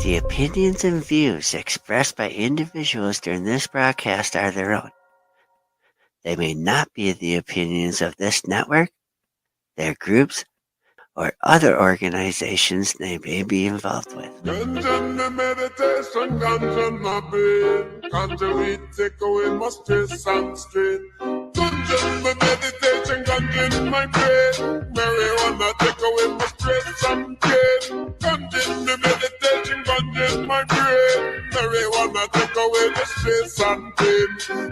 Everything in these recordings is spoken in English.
The opinions and views expressed by individuals during this broadcast are their own. They may not be the opinions of this network, their groups, or other organizations they may be involved with. Ganja my meditation, ganja my brain. Ganja weed take away my stress and strain. Ganja my meditation, ganja in my brain. Marijuana take away my stress and pain. Ganja in my meditation, ganja in my brain. Marijuana take away the stress and pain.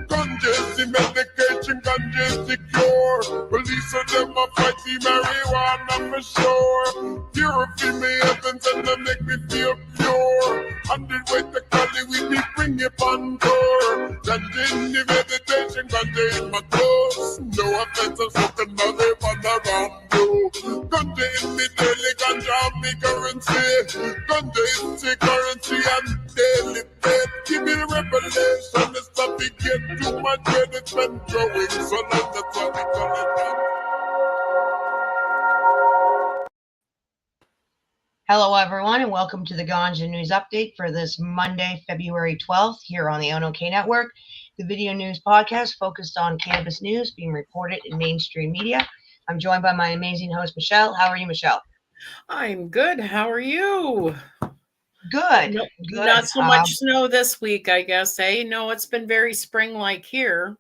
Ganja is the medication, ganja is the cure. Police of them a fight the marijuana for sure. Purify me heavens and they make me feel pure. And the way the Cali we be bring it on tour. Ganja in the meditation, ganja in my clothes. No offense, I'm smoking another one around you. Ganja in the daily, ganja me currency. Ganja is the currency and daily pay. Give me the revelation, it's not to get too much credit. It's been growing so long, that's why we call it. Hello, everyone, and welcome to the Ganja News Update for this Monday, February 12th, here on the OK Network. The video news podcast focused on cannabis news being reported in mainstream media. I'm joined by my amazing host, Michele. How are you, Michele? I'm good. How are you? Good. No, Good. Not so much snow this week, I guess, eh? No, it's been very spring-like here.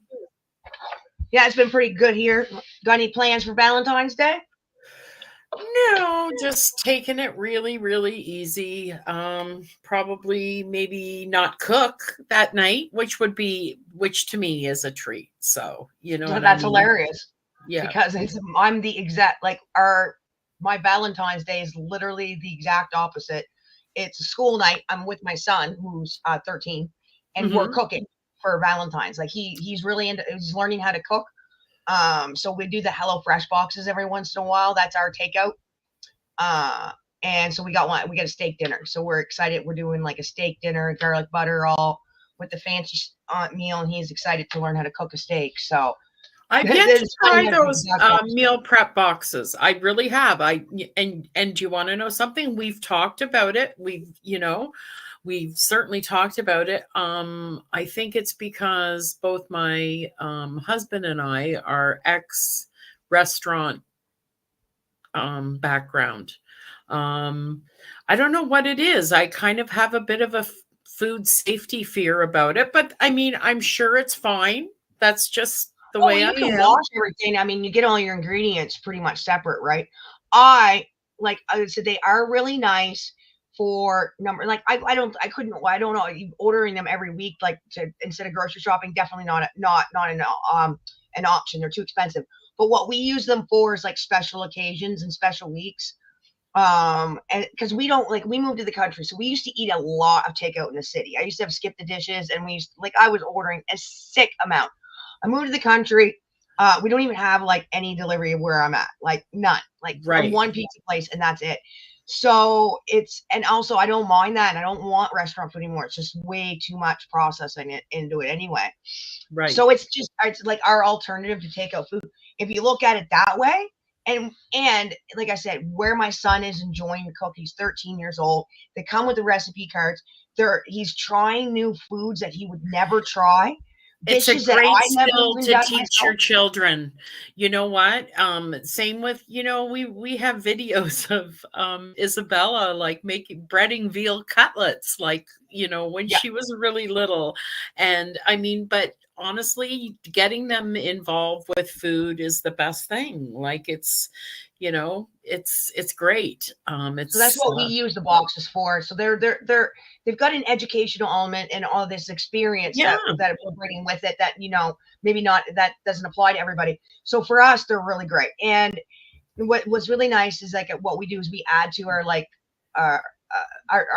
Yeah, it's been pretty good here. Got any plans for Valentine's Day? No, just taking it really, really easy. Probably maybe not cook that night, which to me is a treat. So, you know, That's hilarious. Yeah. Because I'm the exact, my Valentine's Day is literally the exact opposite. It's a school night. I'm with my son, who's 13, and we're cooking for Valentine's. Like he's really he's learning how to cook. So we do the HelloFresh boxes every once in a while. That's our takeout. And so we got a steak dinner. So we're excited. We're doing like a steak dinner, garlic butter, all with the fancy meal. And he's excited to learn how to cook a steak. So I've yet to try those meal prep boxes. I really have. And do you want to know something? We've talked about it. We've certainly talked about it. I think it's because both my husband and I are ex-restaurant background. I don't know what it is. I kind of have a bit of a food safety fear about it, but I mean, I'm sure it's fine. That's just the way I am. You can wash everything. I mean, you get all your ingredients pretty much separate, right? So they are really nice for number. Like I don't know. Ordering them every week, instead of grocery shopping, definitely not an option. They're too expensive. But what we use them for is like special occasions and special weeks. And because we moved to the country, so we used to eat a lot of takeout in the city. I used to have skip the dishes, and I was ordering a sick amount. I moved to the country. We don't even have like any delivery of where I'm at, like none, one pizza place, and that's it. So and also I don't mind that, and I don't want restaurant food anymore. It's just way too much processing it into it anyway. Right. So it's like our alternative to takeout food. If you look at it that way, and like I said, where my son is enjoying the cook, he's 13 years old. They come with the recipe cards. He's trying new foods that he would never try. It's a great skill to teach your children. You know what? Same with, we have videos of Isabella breading veal cutlets, when she was really little. And I mean, but honestly, getting them involved with food is the best thing. It's great. So that's what we use the boxes for. So they've got an educational element and all this experience that we're bringing with it that, maybe not, that doesn't apply to everybody. So for us, they're really great. And what's really nice is what we do is we add to our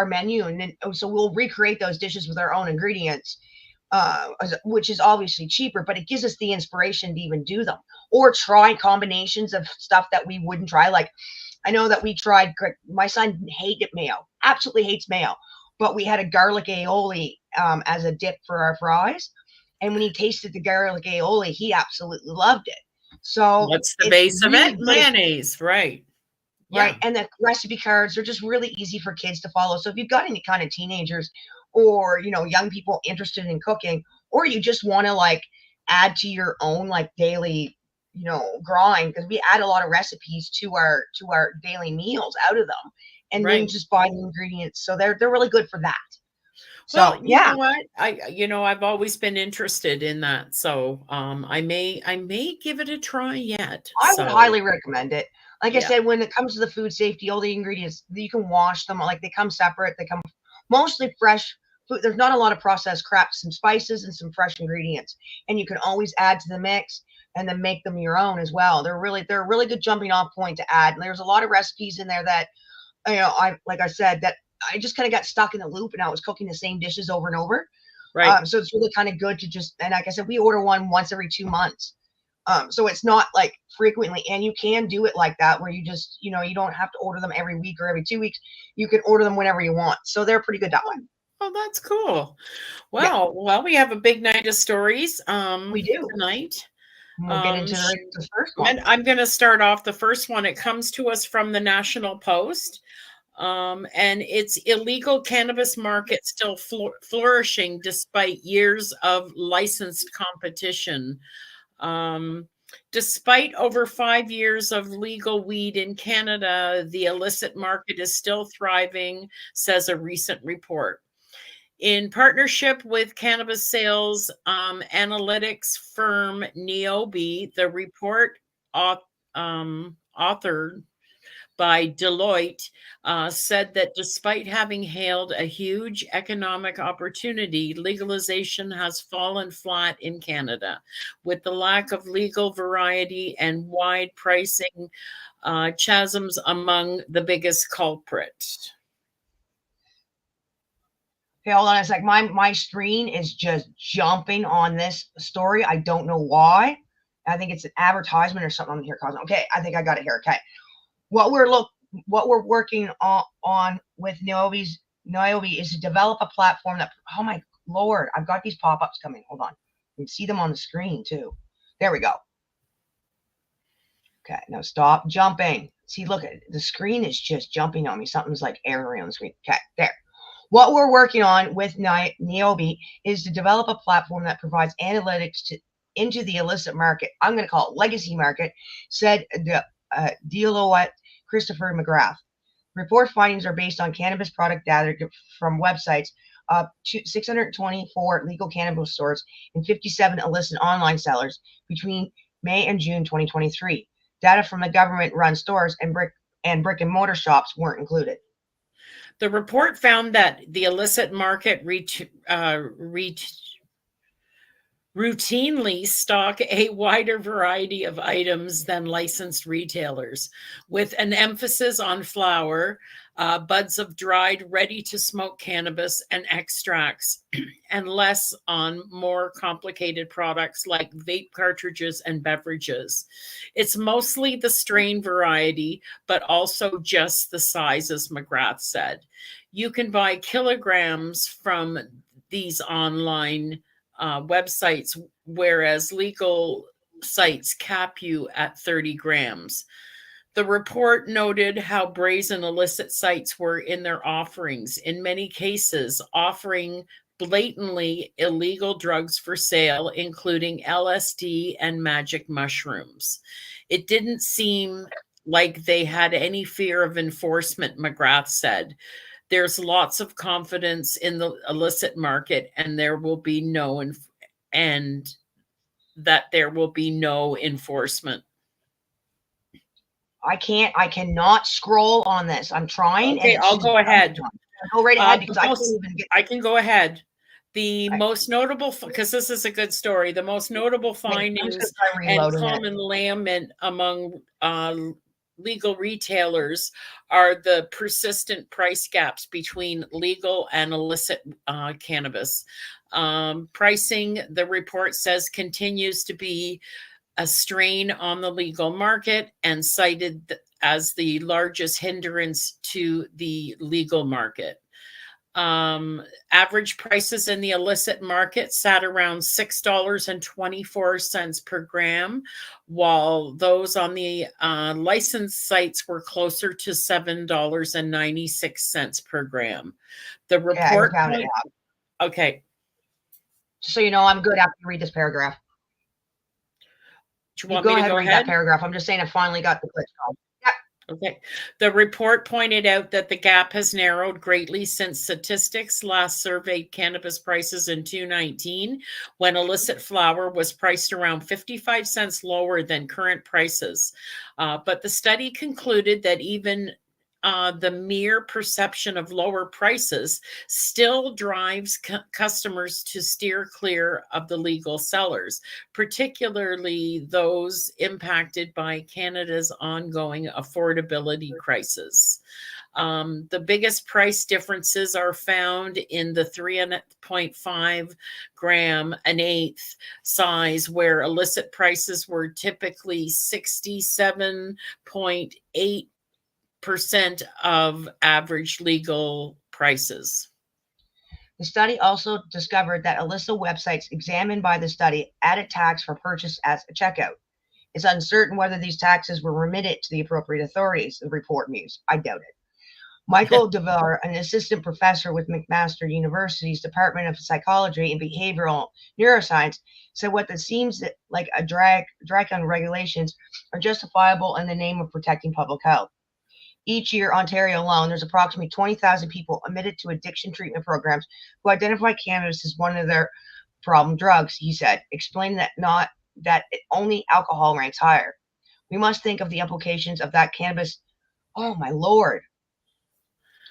menu. And then, so we'll recreate those dishes with our own ingredients, which is obviously cheaper, but it gives us the inspiration to even do them or try combinations of stuff that we wouldn't try. Like I know that we tried, my son hated mayo, absolutely hates mayo, but we had a garlic aioli as a dip for our fries. And when he tasted the garlic aioli, he absolutely loved it. So what's the base of it? Mayonnaise, right? right? And the recipe cards are just really easy for kids to follow. So if you've got any kind of teenagers or, you know, young people interested in cooking, or you just want to like add to your own like daily, you know, grind, because we add a lot of recipes to our daily meals out of them, and then just buy the ingredients. So they're really good for that. So well, you know what? I've always been interested in that. So I may give it a try yet. I would highly recommend it. Like I Yeah. said, when it comes to the food safety, all the ingredients, you can wash them. Like they come separate. They come mostly fresh food. There's not a lot of processed crap, some spices and some fresh ingredients. And you can always add to the mix and then make them your own as well. They're a really good jumping off point to add. And there's a lot of recipes in there that, you know, like I said, that I just kind of got stuck in the loop and I was cooking the same dishes over and over. Right. So it's really kind of good to just, and like I said, we order one once every 2 months. So it's not like frequently, and you can do it like that where you just, you know, you don't have to order them every week or every 2 weeks. You can order them whenever you want. So they're pretty good that way. Oh, that's cool. Well, we have a big night of stories we do tonight. We'll get into the first one. And I'm going to start off the first one. It comes to us from the National Post. And it's illegal cannabis market still flourishing despite years of licensed competition. Despite over 5 years of legal weed in Canada, the illicit market is still thriving, says a recent report. In partnership with cannabis sales analytics firm Niobe, the report authored by Deloitte said that despite having hailed a huge economic opportunity, legalization has fallen flat in Canada, with the lack of legal variety and wide pricing chasms among the biggest culprits. Okay, hold on a sec. My screen is just jumping on this story. I don't know why. I think it's an advertisement or something on here. Okay, I think I got it here. Okay. What we're working on with Niobe is to develop a platform that, oh my Lord, I've got these pop-ups coming. Hold on. You can see them on the screen too. There we go. Okay, now stop jumping. See, look, the screen is just jumping on me. Something's like erroring on the screen. Okay, there. What we're working on with Niobe is to develop a platform that provides analytics into the illicit market. I'm going to call it legacy market, said Deloitte Christopher McGrath. Report findings are based on cannabis product data from websites of 624 legal cannabis stores and 57 illicit online sellers between May and June 2023. Data from the government-run stores and brick and mortar shops weren't included. The report found that the illicit market routinely stock a wider variety of items than licensed retailers, with an emphasis on flower, buds of dried, ready-to-smoke cannabis and extracts, and less on more complicated products like vape cartridges and beverages. It's mostly the strain variety, but also just the size, as McGrath said. You can buy kilograms from these online websites, whereas legal sites cap you at 30 grams. The report noted how brazen illicit sites were in their offerings, in many cases offering blatantly illegal drugs for sale, including LSD and magic mushrooms. It didn't seem like they had any fear of enforcement, McGrath said. There's lots of confidence in the illicit market, and there will be no enforcement. I cannot scroll on this. I'm trying. Okay, I'll go ahead. Go right ahead because I can't even get. I can go ahead. The most notable, because this is a good story, the most notable findings and common lament among legal retailers are the persistent price gaps between legal and illicit cannabis. Pricing, the report says, continues to be a strain on the legal market and cited as the largest hindrance to the legal market. Average prices in the illicit market sat around $6.24 per gram, while those on the licensed sites were closer to $7.96 per gram. The report found it out. Okay. Just so you know, I'm good after you read this paragraph. Do you want me to go read ahead? that paragraph. I'm just saying I finally got the glitch called. Okay. The report pointed out that the gap has narrowed greatly since statistics last surveyed cannabis prices in 2019, when illicit flower was priced around 55 cents lower than current prices. But the study concluded that even the mere perception of lower prices still drives customers to steer clear of the legal sellers, particularly those impacted by Canada's ongoing affordability crisis. The biggest price differences are found in the 3.5 gram an eighth size, where illicit prices were typically 67.8% of average legal prices. The study also discovered that illicit websites examined by the study added tax for purchase as a checkout. It's uncertain whether these taxes were remitted to the appropriate authorities, the report mused. I doubt it. Michael DeVar, an assistant professor with McMaster University's Department of Psychology and Behavioral Neuroscience, said what that seems like a drag on regulations are justifiable in the name of protecting public health. Each year, Ontario alone, there's approximately 20,000 people admitted to addiction treatment programs who identify cannabis as one of their problem drugs, he said, explaining that only alcohol ranks higher. We must think of the implications of that cannabis. Oh, my Lord.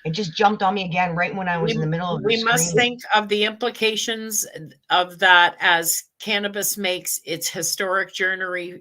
It just jumped on me again right when I was in the middle of We must think of the implications of that as cannabis makes its historic journey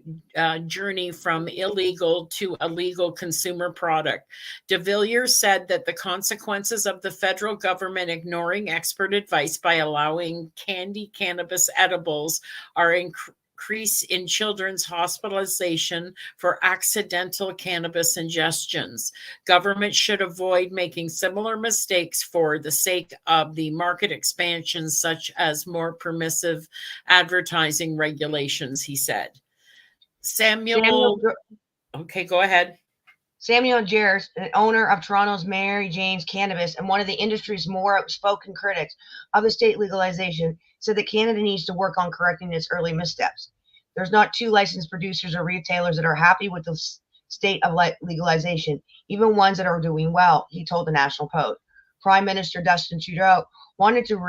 from illegal to a legal consumer product. De Villiers said that the consequences of the federal government ignoring expert advice by allowing candy cannabis edibles are increase in children's hospitalization for accidental cannabis ingestions. Government should avoid making similar mistakes for the sake of the market expansion, such as more permissive advertising regulations, he said. Okay, go ahead. Samuel Jers, an owner of Toronto's Mary Jane's Cannabis and one of the industry's more outspoken critics of the state legalization, said that Canada needs to work on correcting its early missteps. There's not two licensed producers or retailers that are happy with the state of legalization, even ones that are doing well, he told the National Post. Prime Minister Justin Trudeau wanted to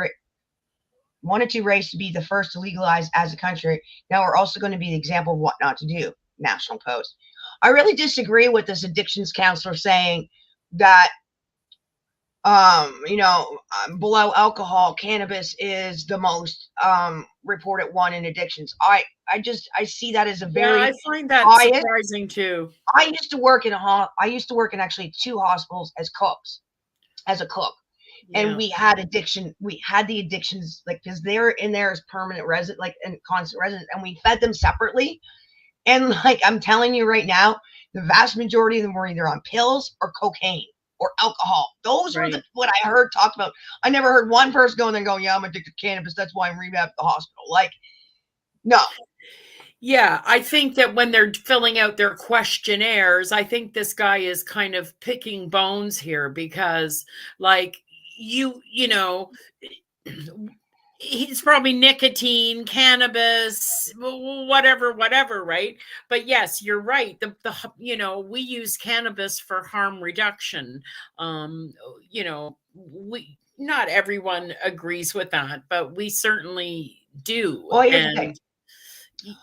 race to be the first to legalize as a country. Now we're also going to be the example of what not to do, National Post. I really disagree with this addictions counselor saying that below alcohol, cannabis is the most reported one in addictions. I see that as a very. I find that surprising too. I used to work in actually 2 hospitals as a cook, and we had the addictions because they're in there as permanent resident, and constant residents, and we fed them separately. And I'm telling you right now, the vast majority of them were either on pills or cocaine or alcohol. Those were what I heard talked about. I never heard one person go in there and go, yeah, I'm addicted to cannabis. That's why I'm rehab at the hospital. No. Yeah, I think that when they're filling out their questionnaires, I think this guy is kind of picking bones here because, he's probably nicotine, cannabis, whatever, right? But yes, you're right. We use cannabis for harm reduction. Not everyone agrees with that, but we certainly do. Well, here's the thing.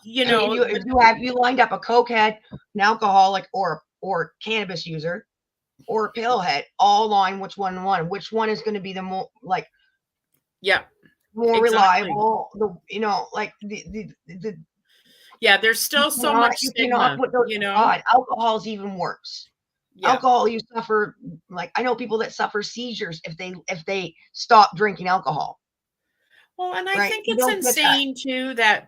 If you lined up a cokehead, an alcoholic, or cannabis user, or a pill head, all on which one is going to be the more more reliable. There's still so much stigma. Alcohol is even worse. Yeah. Alcohol, you suffer. I know people that suffer seizures if they stop drinking alcohol. Well, and I think it's insane too that,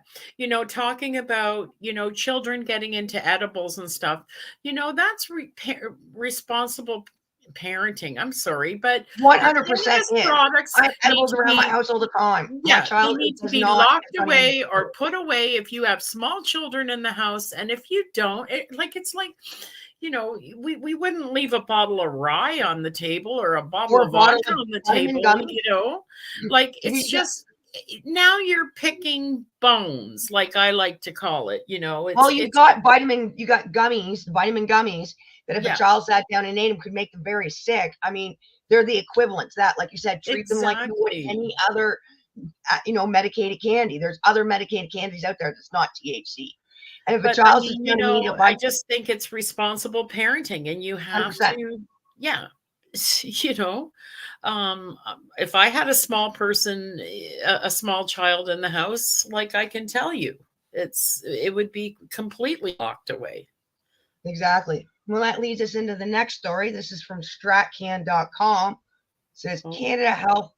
talking about, children getting into edibles and stuff, that's responsible parenting. I'm sorry, but 100% is. products I have edibles need to around my be, house all the time. My yeah, they child need to does be not locked get on any- away or put away if you have small children in the house. And if you don't, it's like, you know, we wouldn't leave a bottle of rye on the table or a bottle or a of bottle vodka of on the vitamin table, gummy. you know, like We it's just, now you're picking bones, like I like to call it, you know. Well, you got gummies, vitamin gummies, that if a Yeah. child sat down and ate them could make them very sick. I mean, they're the equivalent to that. Like you said, treat them like you would Exactly. any other, you know, medicated candy. There's other medicated candies out there that's not THC. And if a But I child's mean, just you going to eat a know, I bunch, just think it's responsible parenting, and you have 100%. to, yeah, you know, if I had a small person, a small child in the house, like I can tell you, it would be completely locked away. Exactly. Well, that leads us into the next story. This is from stratcan.com. It says Canada Health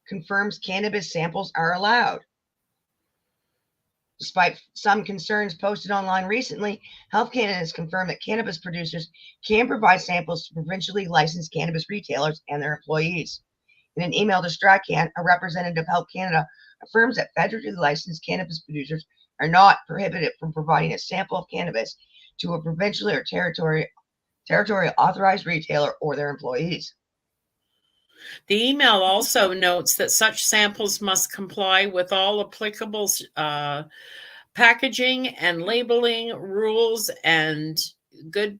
confirms cannabis samples are allowed. Despite some concerns posted online recently, Health Canada has confirmed that cannabis producers can provide samples to provincially licensed cannabis retailers and their employees. In an email to Stratcan, a representative of Health Canada affirms that federally licensed cannabis producers are not prohibited from providing a sample of cannabis to a provincially or territorial authorized retailer or their employees. The email also notes that such samples must comply with all applicable packaging and labeling rules and good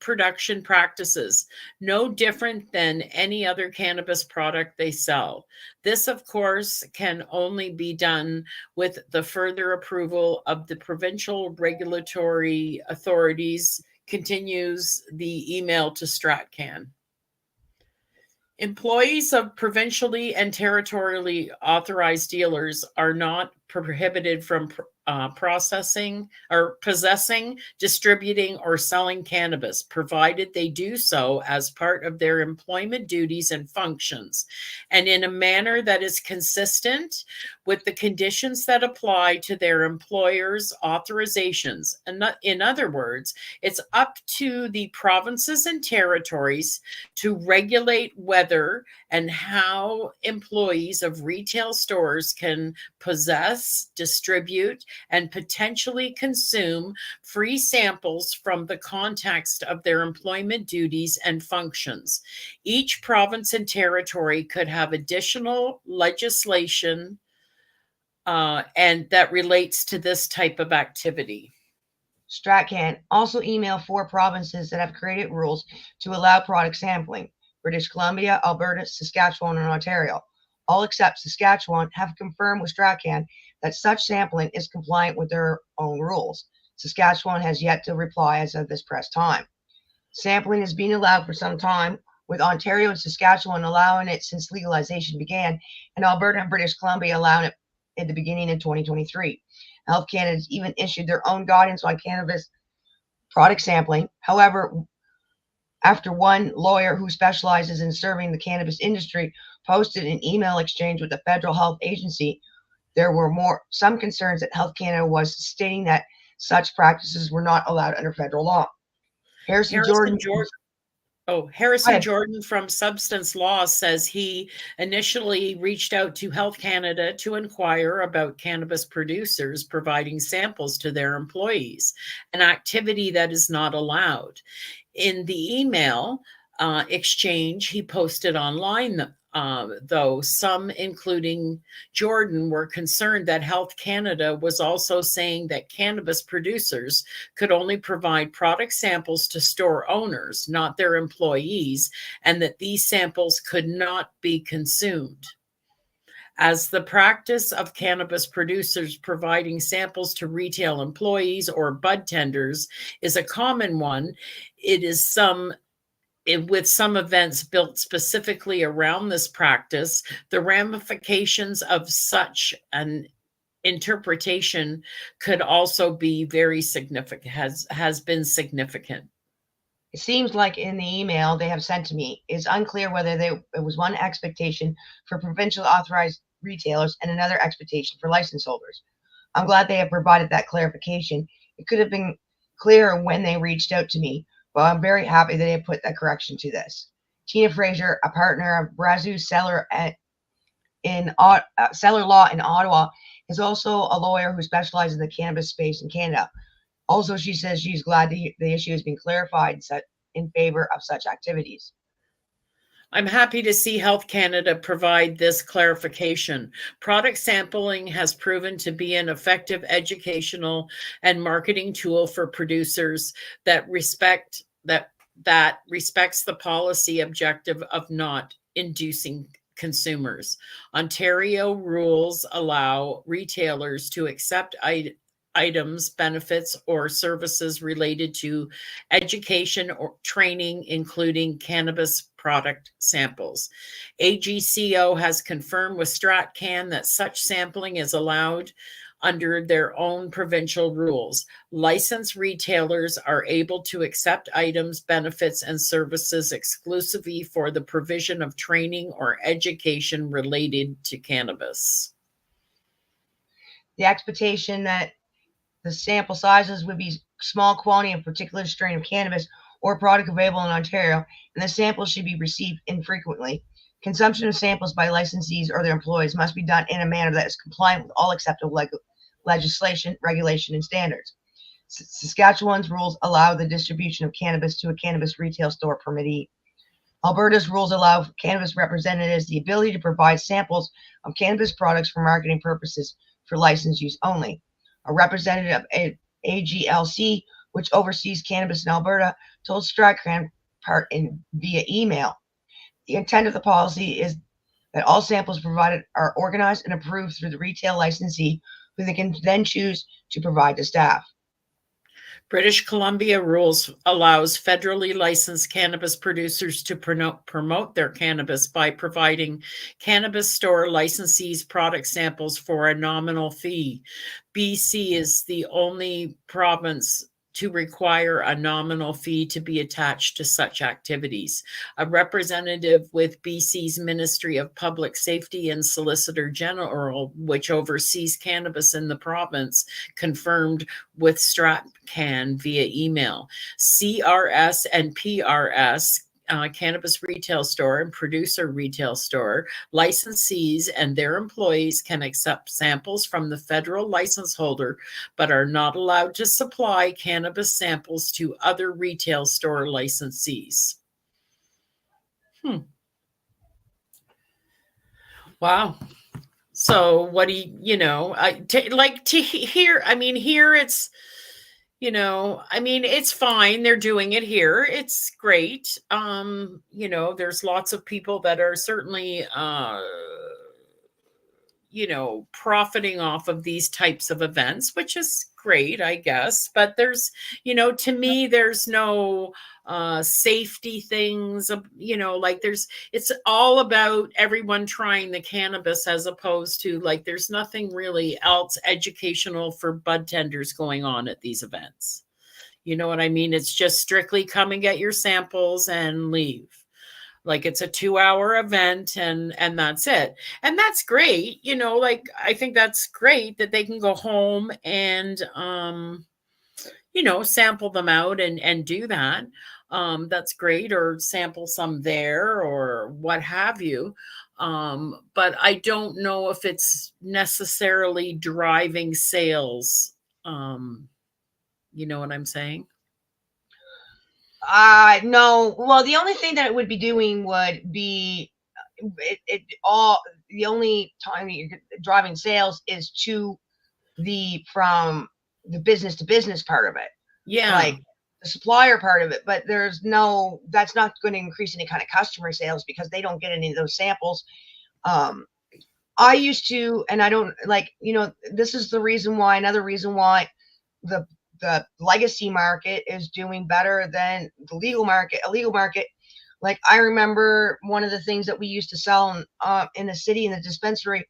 production practices, no different than any other cannabis product they sell. This, of course, can only be done with the further approval of the provincial regulatory authorities, continues the email to Stratcan. Employees of provincially and territorially authorized dealers are not prohibited from processing or possessing, distributing, or selling cannabis, provided they do so as part of their employment duties and functions, and in a manner that is consistent with the conditions that apply to their employer's authorizations. And in other words, it's up to the provinces and territories to regulate whether and how employees of retail stores can possess, distribute, and potentially consume free samples from the context of their employment duties and functions. Each province and territory could have additional legislation and that relates to this type of activity. Stratcan also emailed 4 provinces that have created rules to allow product sampling: British Columbia, Alberta, Saskatchewan, and Ontario. All except Saskatchewan have confirmed with Stratcan that such sampling is compliant with their own rules. Saskatchewan has yet to reply as of this press time. Sampling has been allowed for some time, with Ontario and Saskatchewan allowing it since legalization began, and Alberta and British Columbia allowing it at the beginning in 2023. Health Canada has even issued their own guidance on cannabis product sampling. However, after one lawyer who specializes in serving the cannabis industry posted an email exchange with the Federal Health Agency, there were some concerns that Health Canada was stating that such practices were not allowed under federal law. Harrison Jordan from Substance Law says he initially reached out to Health Canada to inquire about cannabis producers providing samples to their employees, an activity that is not allowed. In the email exchange he posted online, though, some, including Jordan, were concerned that Health Canada was also saying that cannabis producers could only provide product samples to store owners, not their employees, and that these samples could not be consumed. As the practice of cannabis producers providing samples to retail employees or bud tenders is a common one, with some events built specifically around this practice, the ramifications of such an interpretation could also be very significant, has been significant. It seems like in the email they have sent to me, it's unclear whether it was one expectation for provincial authorized retailers and another expectation for license holders. I'm glad they have provided that clarification. It could have been clearer when they reached out to me, but I'm very happy that they put that correction to this. Tina Fraser, a partner of Brazu Seller Seller Law in Ottawa, is also a lawyer who specializes in the cannabis space in Canada. Also, she says she's glad the issue has been clarified and set in favor of such activities. I'm happy to see Health Canada provide this clarification. Product sampling has proven to be an effective educational and marketing tool for producers that respects the policy objective of not inducing consumers. Ontario rules allow retailers to accept items, benefits, or services related to education or training, including cannabis product samples. AGCO has confirmed with StratCan that such sampling is allowed under their own provincial rules. Licensed retailers are able to accept items, benefits, and services exclusively for the provision of training or education related to cannabis. The expectation that the sample sizes would be small quantity of a particular strain of cannabis or product available in Ontario, and the samples should be received infrequently. Consumption of samples by licensees or their employees must be done in a manner that is compliant with all acceptable legislation, regulation, and standards. Saskatchewan's rules allow the distribution of cannabis to a cannabis retail store permittee. Alberta's rules allow cannabis representatives the ability to provide samples of cannabis products for marketing purposes for license use only. A representative of AGLC, which oversees cannabis in Alberta, told StratCan via email. The intent of the policy is that all samples provided are organized and approved through the retail licensee, who they can then choose to provide to staff. British Columbia rules allows federally licensed cannabis producers to promote their cannabis by providing cannabis store licensees product samples for a nominal fee. BC is the only province to require a nominal fee to be attached to such activities. A representative with BC's Ministry of Public Safety and Solicitor General, which oversees cannabis in the province, confirmed with StratCan via email. CRS and PRS, cannabis retail store and producer retail store, licensees and their employees can accept samples from the federal license holder, but are not allowed to supply cannabis samples to other retail store licensees. Wow. So what do you know, to hear, I mean, here it's, it's fine. They're doing it here. It's great. There's lots of people that are certainly, profiting off of these types of events, which is great, I guess. But there's, to me, there's no safety things, it's all about everyone trying the cannabis, as opposed to there's nothing really else educational for bud tenders going on at these events. You know what I mean? It's just strictly come and get your samples and leave. It's a 2-hour event and that's it. And that's great. I think that's great that they can go home and, sample them out and do that. That's great, or sample some there or what have you. But I don't know if it's necessarily driving sales. You know what I'm saying? No. Well, the only thing that it would be doing would be the only time you're driving sales is from the business to business part of it. Yeah. The supplier part of it, but that's not going to increase any kind of customer sales because they don't get any of those samples. I used to, and I don't this is another reason why the legacy market is doing better than the legal market. A legal market, I remember one of the things that we used to sell in the city in the dispensary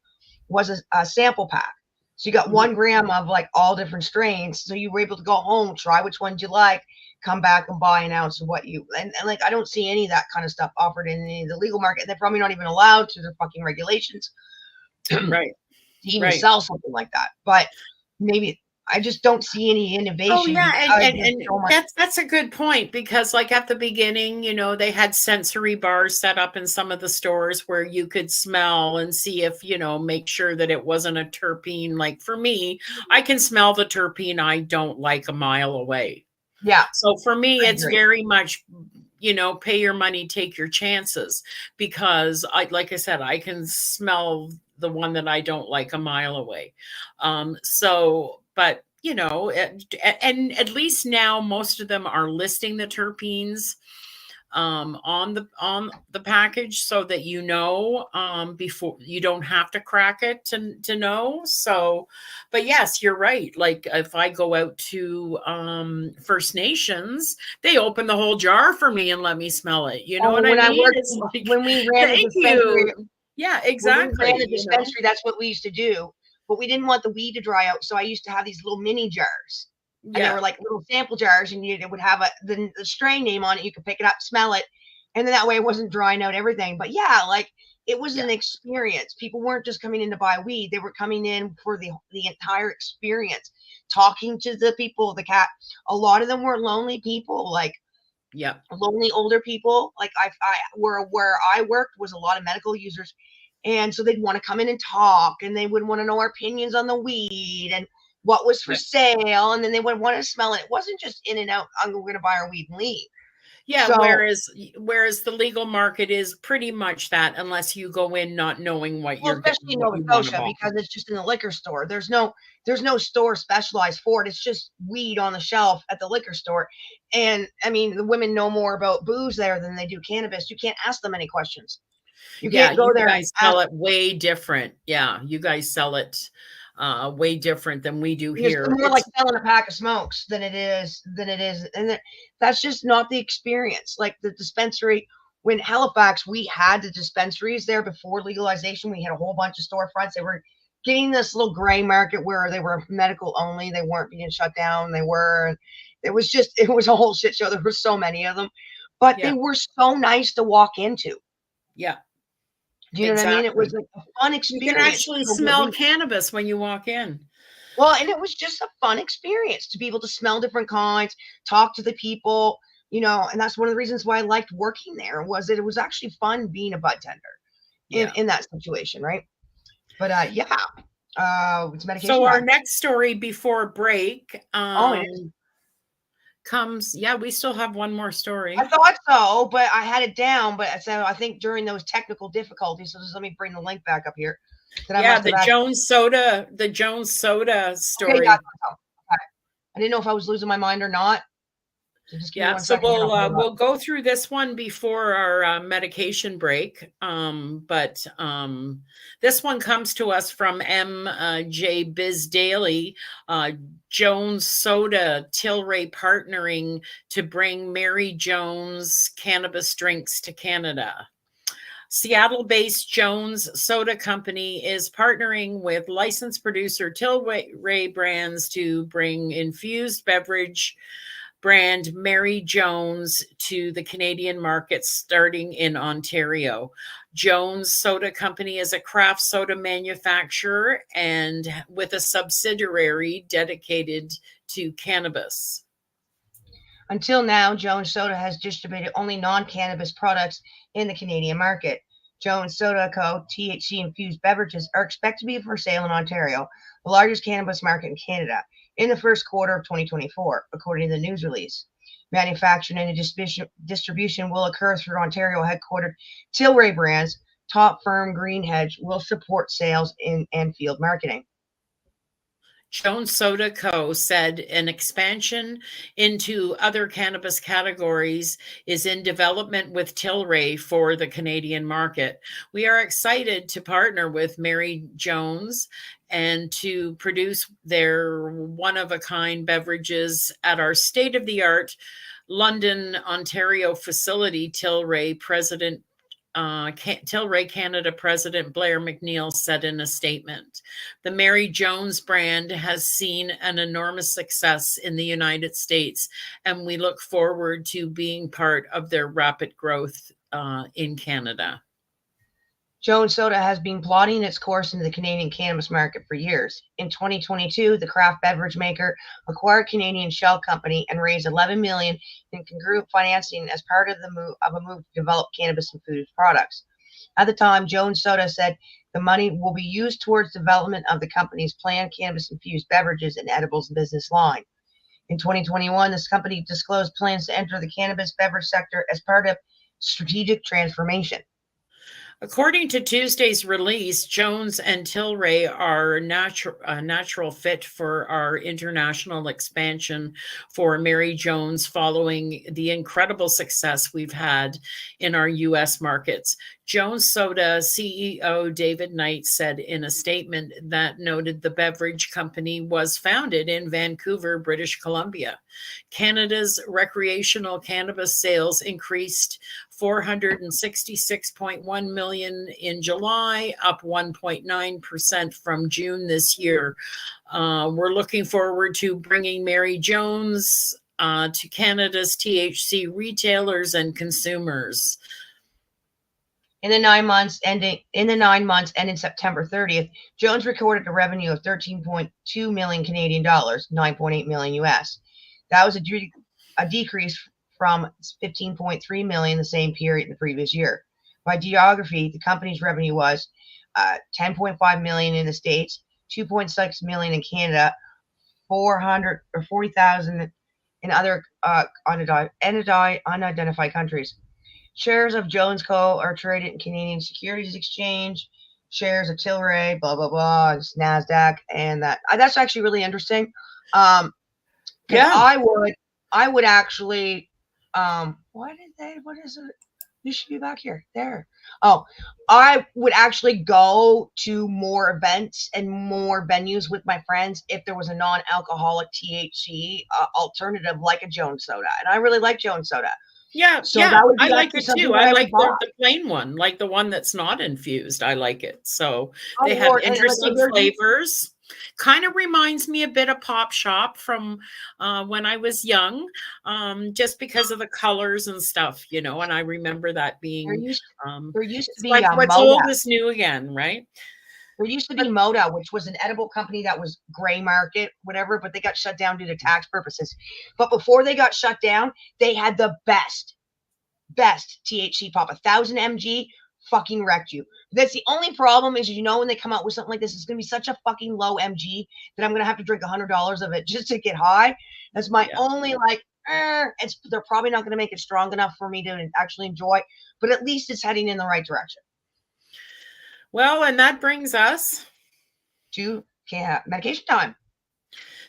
was a sample pack. So you got 1 gram of all different strains. So you were able to go home, try which ones you like, come back and buy an ounce of what you and I don't see any of that kind of stuff offered in any of the legal market. They're probably not even allowed to, their fucking regulations. Right. To even sell something like that. But maybe I just don't see any innovation. Oh yeah, and so that's a good point, because like at the beginning, they had sensory bars set up in some of the stores where you could smell and see if, make sure that it wasn't a terpene. Like for me, I can smell the terpene I don't like a mile away. Yeah. So for me, it's very much, pay your money, take your chances, because like I said, I can smell the one that I don't like a mile away. But and at least now most of them are listing the terpenes on the package, so that before, you don't have to crack it to know. So, but yes, you're right. Like if I go out to First Nations, they open the whole jar for me and let me smell it. You know what I mean? It's like, when we ran thank you. Yeah, exactly. When we ran the dispensary, that's what we used to do. But we didn't want the weed to dry out, so I used to have these little mini jars. And they were like little sample jars, and it would have the strain name on it. You could pick it up, smell it, and then that way it wasn't drying out everything. But yeah, like it was an experience. People weren't just coming in to buy weed; they were coming in for the entire experience, talking to the people. A lot of them were lonely people, like lonely older people. Like where I worked was a lot of medical users, and so they'd want to come in and talk, and they would want to know our opinions on the weed and what was for sale, and then they would want to smell it. It wasn't just in and out, we're going to buy our weed and leave. Yeah, so, whereas the legal market is pretty much that, unless you go in not knowing what you're especially in Nova Scotia, because it's just in the liquor store. There's no store specialized for it. It's just weed on the shelf at the liquor store. And I mean, the women know more about booze there than they do cannabis. You can't ask them any questions. You can't go there. You guys sell it way different. Yeah, you guys sell it way different than we do here. It's more like selling a pack of smokes than it is, and that's just not the experience. Like the dispensary, when Halifax, we had the dispensaries there before legalization. We had a whole bunch of storefronts. They were getting this little gray market where they were medical only. They weren't being shut down. It was a whole shit show. There were so many of them, but they were so nice to walk into. Yeah. Do you know what I mean? It was like a fun experience. You can actually smell cannabis when you walk in. Well, and it was just a fun experience to be able to smell different kinds, talk to the people, and that's one of the reasons why I liked working there, was that it was actually fun being a bud tender in that situation, right? But it's medication. So our next story before break comes, we still have one more story. I thought so, but I had it down, but so I think during those technical difficulties, so just let me bring the link back up here. The Jones Soda story. Okay, I didn't know if I was losing my mind or not. So we'll go through this one before our medication break. But this one comes to us from MJ Biz Daily. Jones Soda Tilray partnering to bring Mary Jones cannabis drinks to Canada. Seattle-based Jones Soda Company is partnering with licensed producer Tilray Brands to bring infused beverage brand Mary Jones to the Canadian market, starting in Ontario. Jones Soda Company is a craft soda manufacturer and with a subsidiary dedicated to cannabis. Until now, Jones Soda has distributed only non-cannabis products in the Canadian market. Jones Soda Co. THC-infused beverages are expected to be for sale in Ontario, the largest cannabis market in Canada, in the first quarter of 2024, according to the news release. Manufacturing and distribution will occur through Ontario headquartered Tilray Brands. Top firm Green Hedge will support sales and field marketing. Jones Soda Co. said an expansion into other cannabis categories is in development with Tilray for the Canadian market. We are excited to partner with Mary Jones and to produce their one-of-a-kind beverages at our state-of-the-art London, Ontario facility, Tilray Canada President Blair McNeil said in a statement. The Mary Jones brand has seen an enormous success in the United States, and we look forward to being part of their rapid growth in Canada. Jones Soda has been plotting its course into the Canadian cannabis market for years. In 2022, the craft beverage maker acquired Canadian Shell Company and raised $11 million in congruent financing as part of a move to develop cannabis and food products. At the time, Jones Soda said the money will be used towards development of the company's planned cannabis-infused beverages and edibles business line. In 2021, this company disclosed plans to enter the cannabis beverage sector as part of strategic transformation. According to Tuesday's release, Jones and Tilray are a natural fit for our international expansion for Mary Jones following the incredible success we've had in our U.S. markets. Jones Soda CEO David Knight said in a statement that noted the beverage company was founded in Vancouver, British Columbia. Canada's recreational cannabis sales increased 466.1 million in July, up 1.9% from June this year. We're looking forward to bringing Mary Jones to Canada's THC retailers and consumers. In the 9 months ending September 30th, Jones recorded a revenue of 13.2 million Canadian dollars, 9.8 million US. That was a decrease from 15.3 million the same period in the previous year. By geography, the company's revenue was 10.5 million in the States, 2.6 million in Canada, 40,000 in other unidentified countries. Shares of Jones Co. are traded in Canadian Securities Exchange. Shares of Tilray, blah blah blah, NASDAQ, and that's actually really interesting. Yeah, I would actually. What is it? You should be back here. There. Oh, I would actually go to more events and more venues with my friends if there was a non-alcoholic THC alternative like a Jones Soda, and I really like Jones Soda. Yeah, so yeah, I like it too. I like the plain one, like the one that's not infused. I like it. So they have interesting flavors. Kind of reminds me a bit of Pop Shop from when I was young, just because of the colors and stuff, and I remember that being there used to be like what's old is new again, right? There used to be Moda, which was an edible company that was gray market, whatever, but they got shut down due to tax purposes. But before they got shut down, they had the best THC pop. 1,000 mg fucking wrecked you. That's the only problem is, when they come out with something like this, it's going to be such a fucking low mg that I'm going to have to drink $100 of it just to get high. That's my only they're probably not going to make it strong enough for me to actually enjoy, but at least it's heading in the right direction. Well, and that brings us to medication time.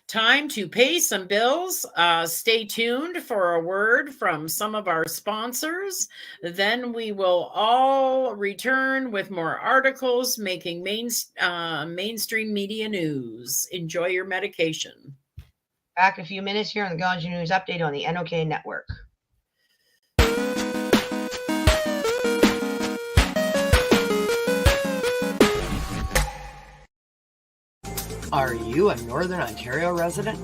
Time to pay some bills. Stay tuned for a word from some of our sponsors. Then we will all return with more articles making mainstream media news. Enjoy your medication. Back in a few minutes here on the Ganja News Update on the NOK Network. Are you a Northern Ontario resident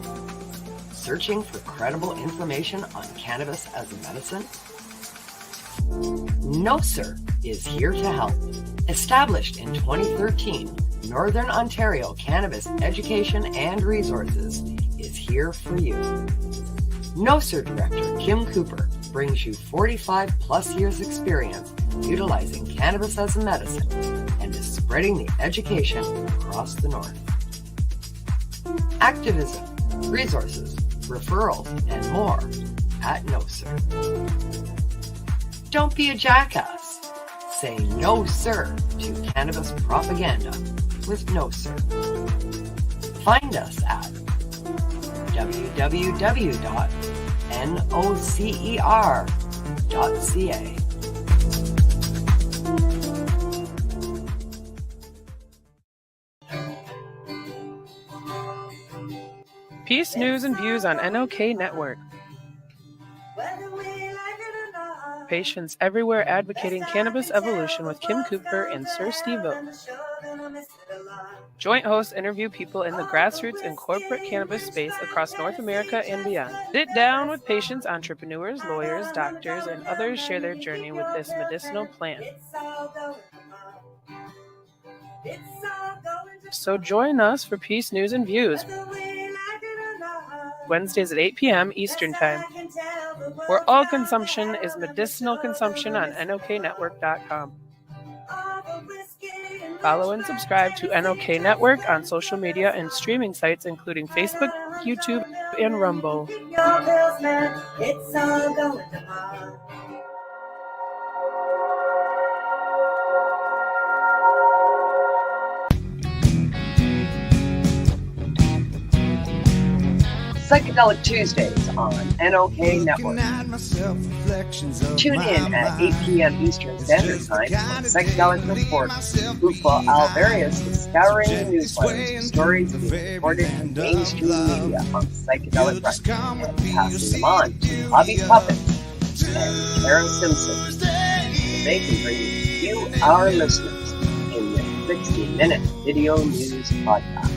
searching for credible information on cannabis as a medicine? No Sir is here to help. Established in 2013, Northern Ontario Cannabis Education and Resources is here for you. No Sir Director Kim Cooper brings you 45 plus years experience utilizing cannabis as a medicine and is spreading the education across the North. Activism, resources, referrals, and more at No Sir. Don't be a jackass. Say no sir to cannabis propaganda with No Sir. Find us at www.nocer.ca. Peace, news, and views on NOK Network. Patients everywhere advocating cannabis evolution with Kim Cooper and Sir Steve O. Joint hosts interview people in the grassroots and corporate cannabis space across North America and beyond. Sit down with patients, entrepreneurs, lawyers, doctors, and others share their journey with this medicinal plant. So join us for Peace News and Views, Wednesdays at 8 p.m. Eastern Time, where all consumption is medicinal consumption on NOKnetwork.com. Follow and subscribe to NOK Network on social media and streaming sites including Facebook, YouTube, and Rumble. Psychedelic Tuesdays on NOK Network. Tune in at 8 p.m. Eastern Standard Time on Psychedelic Report. Ufa Alvarius is scouring the newsletters for stories being reported in mainstream media on psychedelic rights and passing them on to Hobby Puppets and Karen Simpson so they can bring you, our listeners, in this 60-minute video news podcast.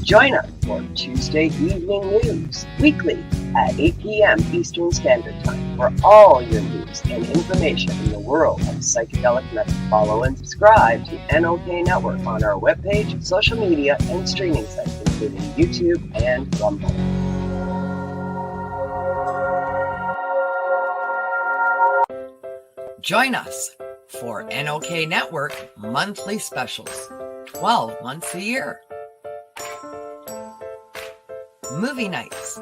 Join us for Tuesday Evening News, weekly at 8 p.m. Eastern Standard Time, for all your news and information in the world of psychedelic medicine. Follow and subscribe to NOK Network on our webpage, social media, and streaming sites, including YouTube and Rumble. Join us for NOK Network monthly specials, 12 months a year. Movie nights,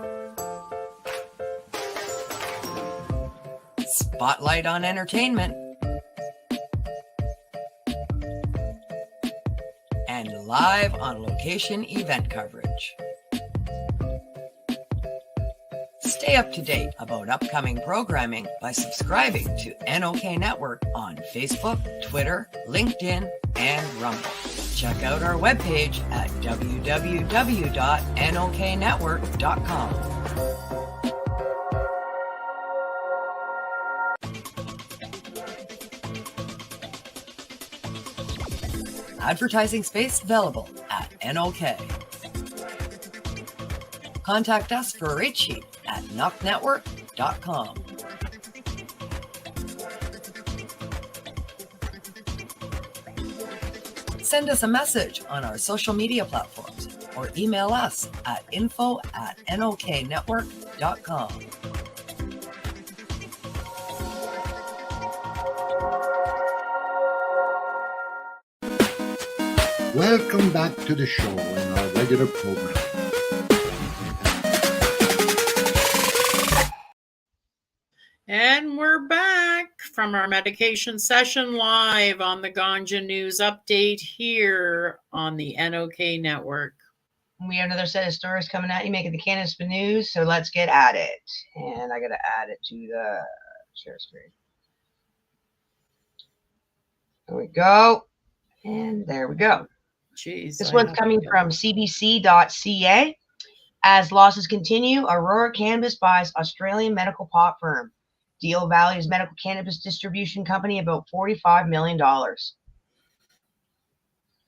spotlight on entertainment, and live on location event coverage. Stay up to date about upcoming programming by subscribing to NOK Network on Facebook, Twitter, LinkedIn, and Rumble. Check out our webpage at www.noktnetwork.com. Advertising space available at NOK. Contact us for a rate sheet at noktnetwork.com. Send us a message on our social media platforms or email us at info@noktnetwork.com. Welcome back to the show in our regular program. And we're back from our medication session live on the Ganja News Update here on the NOK Network. We have another set of stories coming at you, making the Cannabis news, so let's get at it. And I got to add it to the share screen. There we go. And there we go. Jeez, this one's coming from cbc.ca. As losses continue, Aurora Cannabis buys Australian medical pot firm. Deal values medical cannabis distribution company about $45 million.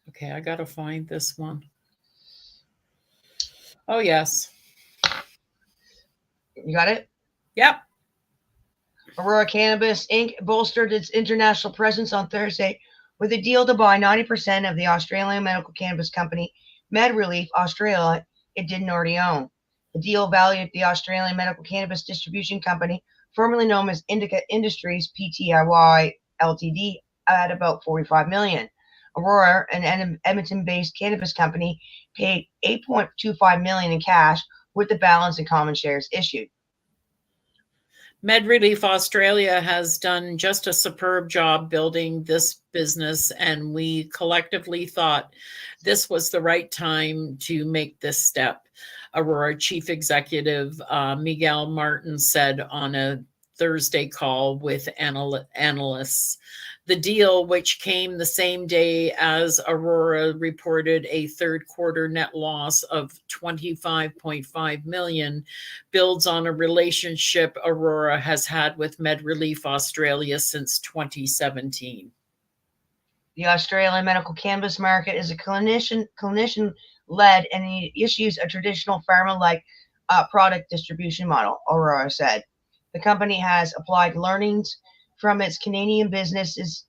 Okay, I got to find this one. Oh, yes. You got it? Yep. Aurora Cannabis Inc. bolstered its international presence on Thursday with a deal to buy 90% of the Australian medical cannabis company MedRelief Australia it didn't already own. The deal valued the Australian medical cannabis distribution company, formerly known as Indica Industries Pty Ltd, at about $45 million. Aurora, an Edmonton-based cannabis company, paid $8.25 million in cash, with the balance in common shares issued. MedRelief Australia has done just a superb job building this business, and we collectively thought this was the right time to make this step. Aurora Chief Executive Miguel Martin said on a Thursday call with analysts. The deal, which came the same day as Aurora reported a third quarter net loss of $25.5 million, builds on a relationship Aurora has had with MedRelief Australia since 2017. The Australian medical cannabis market is a clinician-led, and it issues a traditional pharma-like product distribution model, Aurora said. The company has applied learnings from its Canadian businesses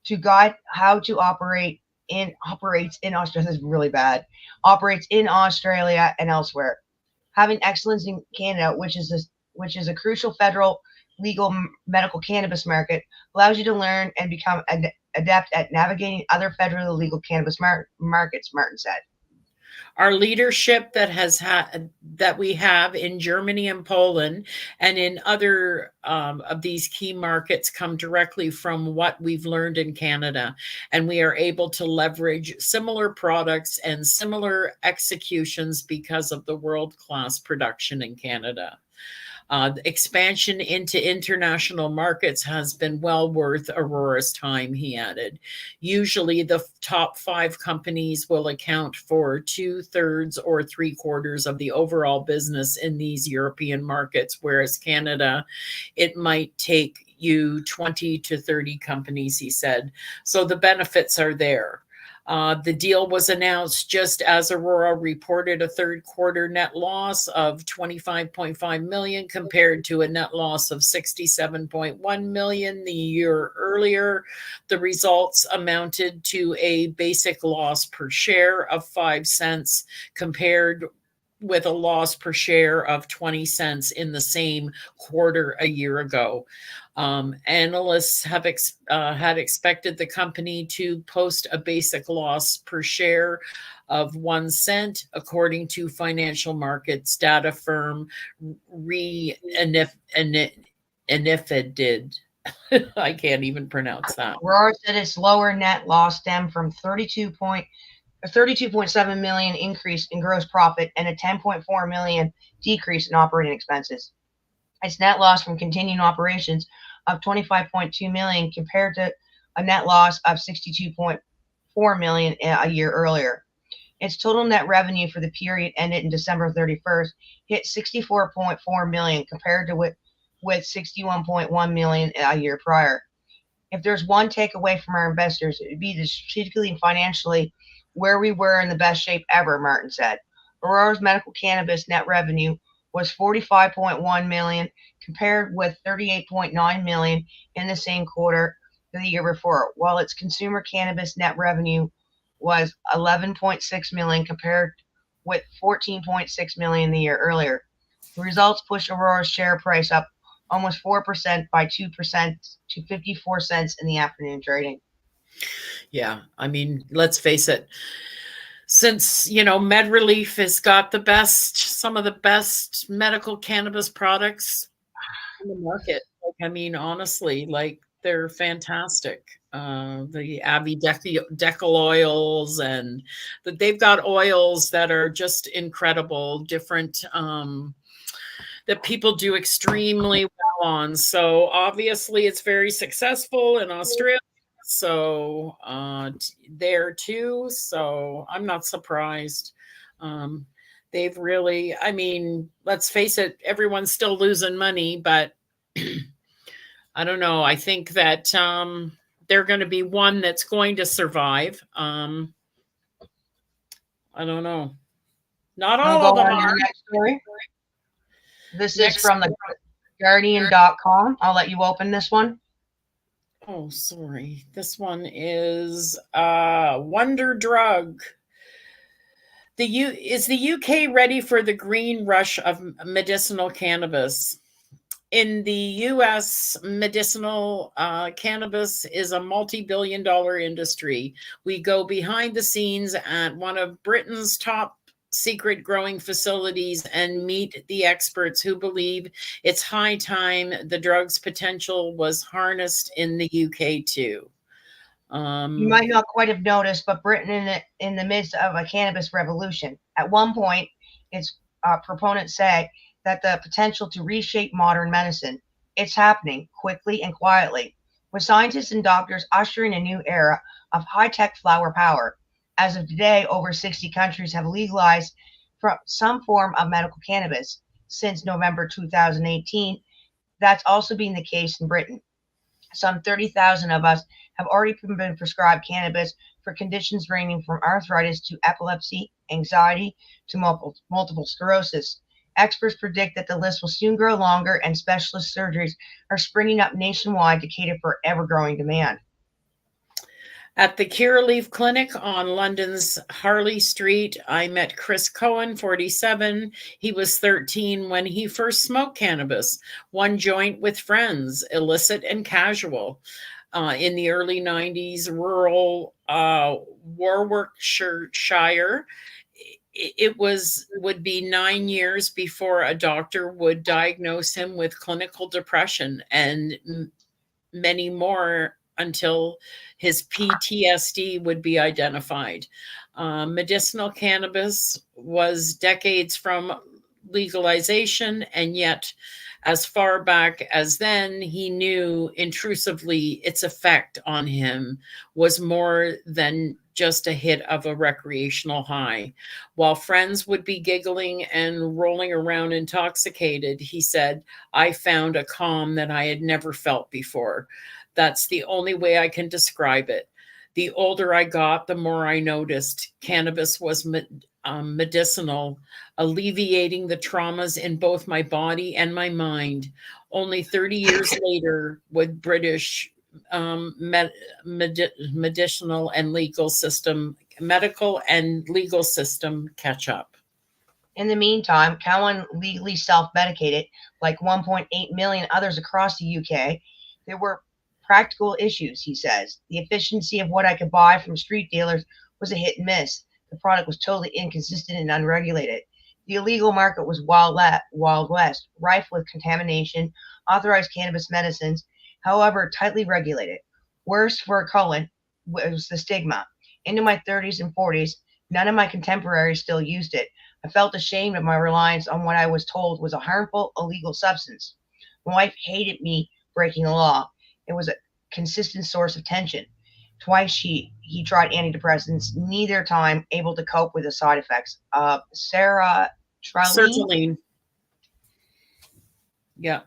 to guide how to operates in Australia. This is really bad. Operates in Australia and elsewhere. Having excellence in Canada, which is a crucial federal legal medical cannabis market, allows you to learn and become adept at navigating other federally legal cannabis markets, Martin said. Our leadership that we have in Germany and Poland and in other of these key markets come directly from what we've learned in Canada. And we are able to leverage similar products and similar executions because of the world-class production in Canada. The expansion into international markets has been well worth Aurora's time, he added. Usually the top 5 companies will account for 2/3 or 3/4 of the overall business in these European markets, whereas Canada, it might take you 20 to 30 companies, he said. So the benefits are there. The deal was announced just as Aurora reported a third quarter net loss of $25.5 million compared to a net loss of $67.1 million the year earlier. The results amounted to a basic loss per share of 5 cents compared with a loss per share of 20 cents in the same quarter a year ago. Analysts have had expected the company to post a basic loss per share of 1 cent, according to financial markets data firm Enifid. I can't even pronounce that. Aurora said its lower net loss stemmed from 32.7 million increase in gross profit and a 10.4 million decrease in operating expenses. Its net loss from continuing operations of 25.2 million compared to a net loss of 62.4 million a year earlier. Its total net revenue for the period ended in December 31st hit 64.4 million compared to with 61.1 million a year prior. If there's one takeaway from our investors, it would be that strategically and financially where we were in the best shape ever, Martin said. Aurora's medical cannabis net revenue was 45.1 million compared with 38.9 million in the same quarter the year before, while its consumer cannabis net revenue was 11.6 million compared with 14.6 million the year earlier. The results pushed Aurora's share price up almost 4% by 2% to 54 cents in the afternoon trading. Yeah, I mean, let's face it. Since, MedRelief has got some of the best medical cannabis products in the market. Honestly, they're fantastic. The Abbey Decal oils, and they've got oils that are just incredible, different, that people do extremely well on. So obviously it's very successful in Australia. So there too. So I'm not surprised. They've really, let's face it, everyone's still losing money, but I don't know. I think that they're going to be one that's going to survive. I don't know. Not all of them are. Next story. This is from the Guardian.com. I'll let you open this one. Oh, sorry. This one is Wonder Drug. Is the UK ready for the green rush of medicinal cannabis? In the US, medicinal cannabis is a multi-billion-dollar industry. We go behind the scenes at one of Britain's top secret growing facilities and meet the experts who believe it's high time the drug's potential was harnessed in the UK too. You might not quite have noticed, but Britain in the midst of a cannabis revolution. At one point, its proponents said that the potential to reshape modern medicine. It's happening quickly and quietly, with scientists and doctors ushering a new era of high-tech flower power. As of today, over 60 countries have legalized some form of medical cannabis. Since November 2018, that's also been the case in Britain. Some 30,000 of us have already been prescribed cannabis for conditions ranging from arthritis to epilepsy, anxiety to multiple sclerosis. Experts predict that the list will soon grow longer, and specialist surgeries are springing up nationwide to cater for ever-growing demand. At the Curaleaf Clinic on London's Harley Street, I met Chris Cohen, 47. He was 13 when he first smoked cannabis, one joint with friends, illicit and casual. In the early 90s, rural Warwickshire, it would be 9 years before a doctor would diagnose him with clinical depression, and many more until his PTSD would be identified. Medicinal cannabis was decades from legalization, and yet as far back as then, he knew intrusively its effect on him was more than just a hit of a recreational high. While friends would be giggling and rolling around intoxicated, he said, "I found a calm that I had never felt before. That's the only way I can describe it. The older I got, the more I noticed cannabis was medicinal, alleviating the traumas in both my body and my mind." Only 30 years later would British medicinal and medical and legal system catch up. In the meantime, Cowan legally self-medicated like 1.8 million others across the UK. There were practical issues, he says. The efficiency of what I could buy from street dealers was a hit and miss. The product was totally inconsistent and unregulated. The illegal market was Wild West, rife with contamination, authorized cannabis medicines, however tightly regulated. Worst for Cullen was the stigma. Into my 30s and 40s, none of my contemporaries still used it. I felt ashamed of my reliance on what I was told was a harmful, illegal substance. My wife hated me breaking the law. It was a consistent source of tension. Twice he tried antidepressants, neither time able to cope with the side effects. Sertraline. Yeah.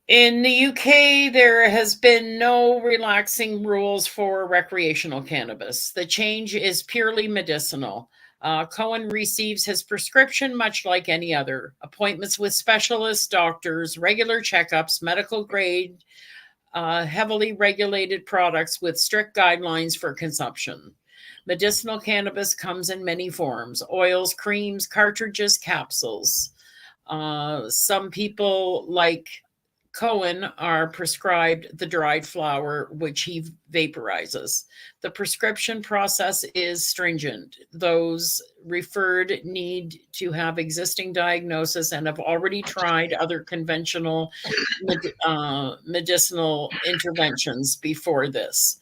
In the UK, there has been no relaxing rules for recreational cannabis. The change is purely medicinal. Cohen receives his prescription much like any other. Appointments with specialists, doctors, regular checkups, medical grade, heavily regulated products with strict guidelines for consumption. Medicinal cannabis comes in many forms: oils, creams, cartridges, capsules. Some people, like Cohen, are prescribed the dried flower, which he vaporizes. The prescription process is stringent. Those referred need to have existing diagnosis and have already tried other conventional medicinal interventions before this.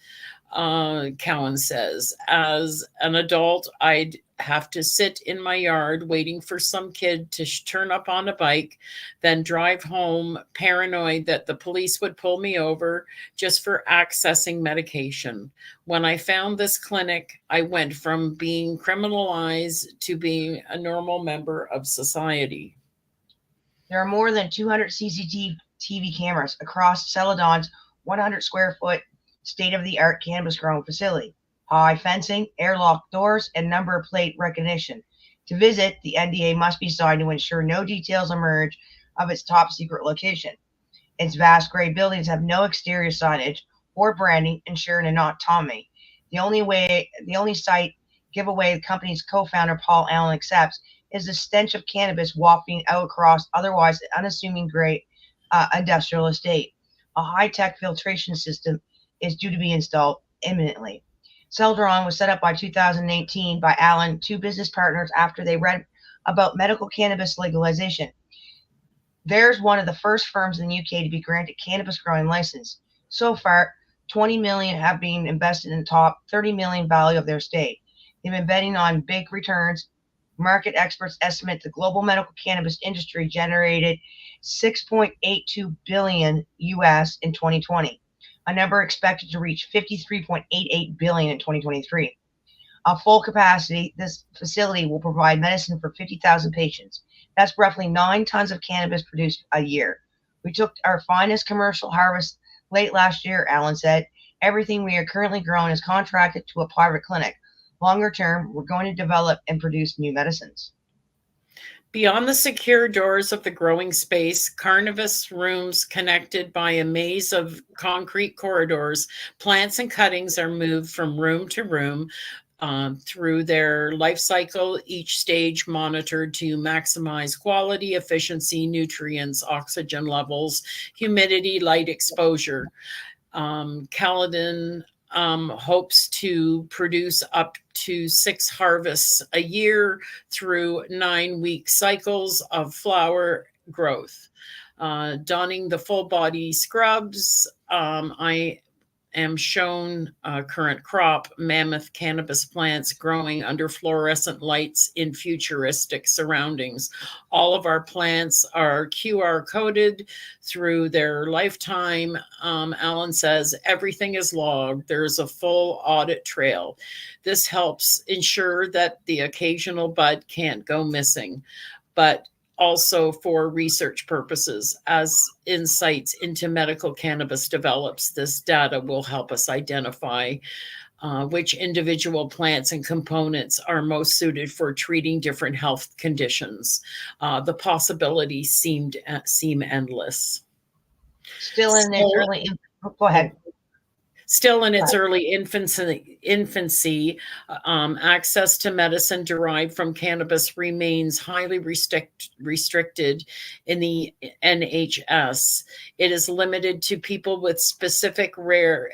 Cowan says, as an adult, I'd have to sit in my yard waiting for some kid to turn up on a bike, then drive home paranoid that the police would pull me over just for accessing medication. When I found this clinic, I went from being criminalized to being a normal member of society. There are more than 200 CCTV cameras across Celadon's 100 square foot state-of-the-art cannabis growing facility. High fencing, airlock doors, and number plate recognition. To visit, the NDA must be signed to ensure no details emerge of its top secret location. Its vast gray buildings have no exterior signage or branding, ensuring an autonomy. The only site giveaway the company's co-founder Paul Allen accepts is the stench of cannabis wafting out across otherwise unassuming gray industrial estate. A high-tech filtration system is due to be installed imminently. Celadon was set up by 2018 by Allen, two business partners, after they read about medical cannabis legalization. There's one of the first firms in the UK to be granted cannabis growing license. So far, 20 million have been invested in the top 30 million value of their estate. They've been betting on big returns. Market experts estimate the global medical cannabis industry generated $6.82 billion US in 2020. A number expected to reach $53.88 billion in 2023. At full capacity, this facility will provide medicine for 50,000 patients. That's roughly 9 tons of cannabis produced a year. We took our finest commercial harvest late last year, Allen said. Everything we are currently growing is contracted to a private clinic. Longer term, we're going to develop and produce new medicines. Beyond the secure doors of the growing space, Cannabis rooms connected by a maze of concrete corridors, plants and cuttings are moved from room to room through their life cycle, each stage monitored to maximize quality, efficiency, nutrients, oxygen levels, humidity, light exposure. Caledon hopes to produce up to 6 harvests a year through 9-week cycles of flower growth. Donning the full body scrubs, I am shown current crop mammoth cannabis plants growing under fluorescent lights in futuristic surroundings. All of our plants are QR coded through their lifetime. Alan says everything is logged. There's a full audit trail. This helps ensure that the occasional bud can't go missing, but also for research purposes. As insights into medical cannabis develops, this data will help us identify which individual plants and components are most suited for treating different health conditions. The possibilities seem endless. Still in its early, go ahead. Still in its early infancy, access to medicine derived from cannabis remains highly restricted in the NHS. It is limited to people with specific rare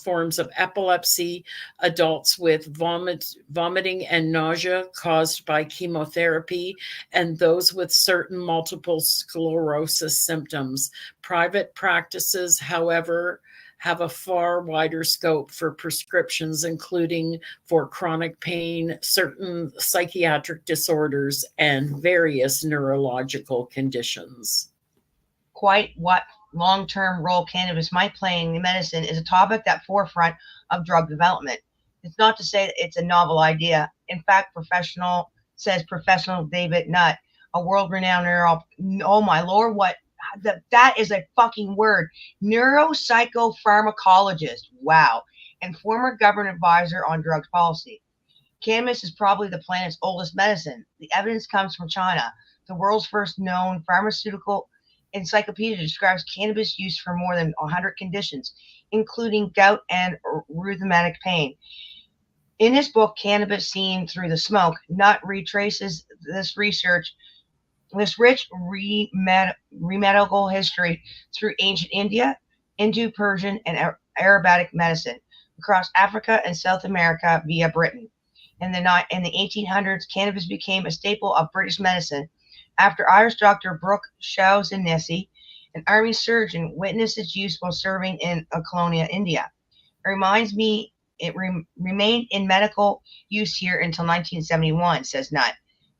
forms of epilepsy, adults with vomiting and nausea caused by chemotherapy, and those with certain multiple sclerosis symptoms. Private practices, however, have a far wider scope for prescriptions, including for chronic pain, certain psychiatric disorders, and various neurological conditions. Quite what long-term role cannabis might play in medicine is a topic at forefront of drug development. It's not to say that it's a novel idea. In fact, professional David Nutt, a world-renowned oh my lord, what that is a fucking word, neuropsychopharmacologist, wow, and former government advisor on drug policy. Cannabis is probably the planet's oldest medicine. The evidence comes from China. The world's first known pharmaceutical encyclopedia describes cannabis use for more than 100 conditions, including gout and rheumatic pain. In his book, Cannabis Seen Through the Smoke, Nutt retraces this rich remedical history through ancient India, Indo-Persian, and Arabic medicine, across Africa and South America via Britain. In the 1800s, cannabis became a staple of British medicine after Irish doctor Brooke Shaughnessy, an army surgeon, witnessed its use while serving in colonial India. It reminds me it remained in medical use here until 1971, says Nutt.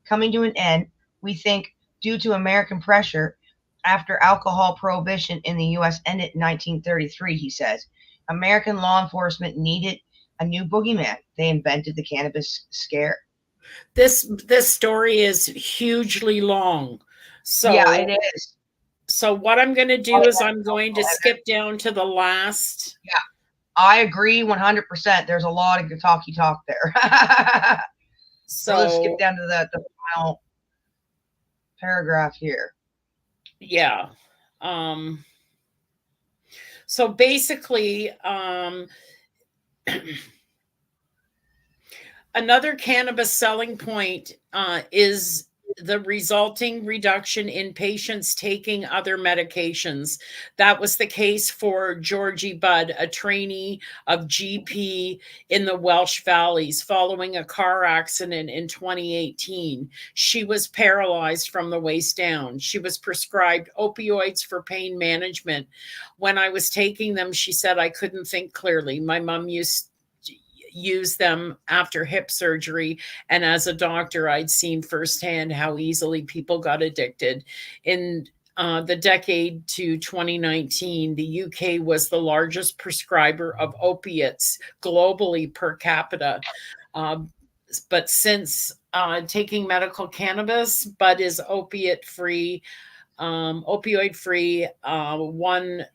Coming to an end, we think, due to American pressure after alcohol prohibition in the U.S. ended in 1933, he says. American law enforcement needed a new boogeyman. They invented the cannabis scare. This story is hugely long. So yeah, it is. So what I'm going to do is I'm going to skip down to the last. Yeah, I agree 100%. There's a lot of talky talk there. So let's skip down to the final paragraph here. Yeah. So basically, another cannabis selling point is the resulting reduction in patients taking other medications. That was the case for Georgie Budd, a trainee of GP in the Welsh Valleys following a car accident in 2018. She was paralyzed from the waist down. She was prescribed opioids for pain management. When I was taking them, she said, I couldn't think clearly. My mom used use them after hip surgery, and as a doctor I'd seen firsthand how easily people got addicted. In the decade to 2019, the UK was the largest prescriber of opiates globally per capita, but since taking medical cannabis, Bud is opioid free. One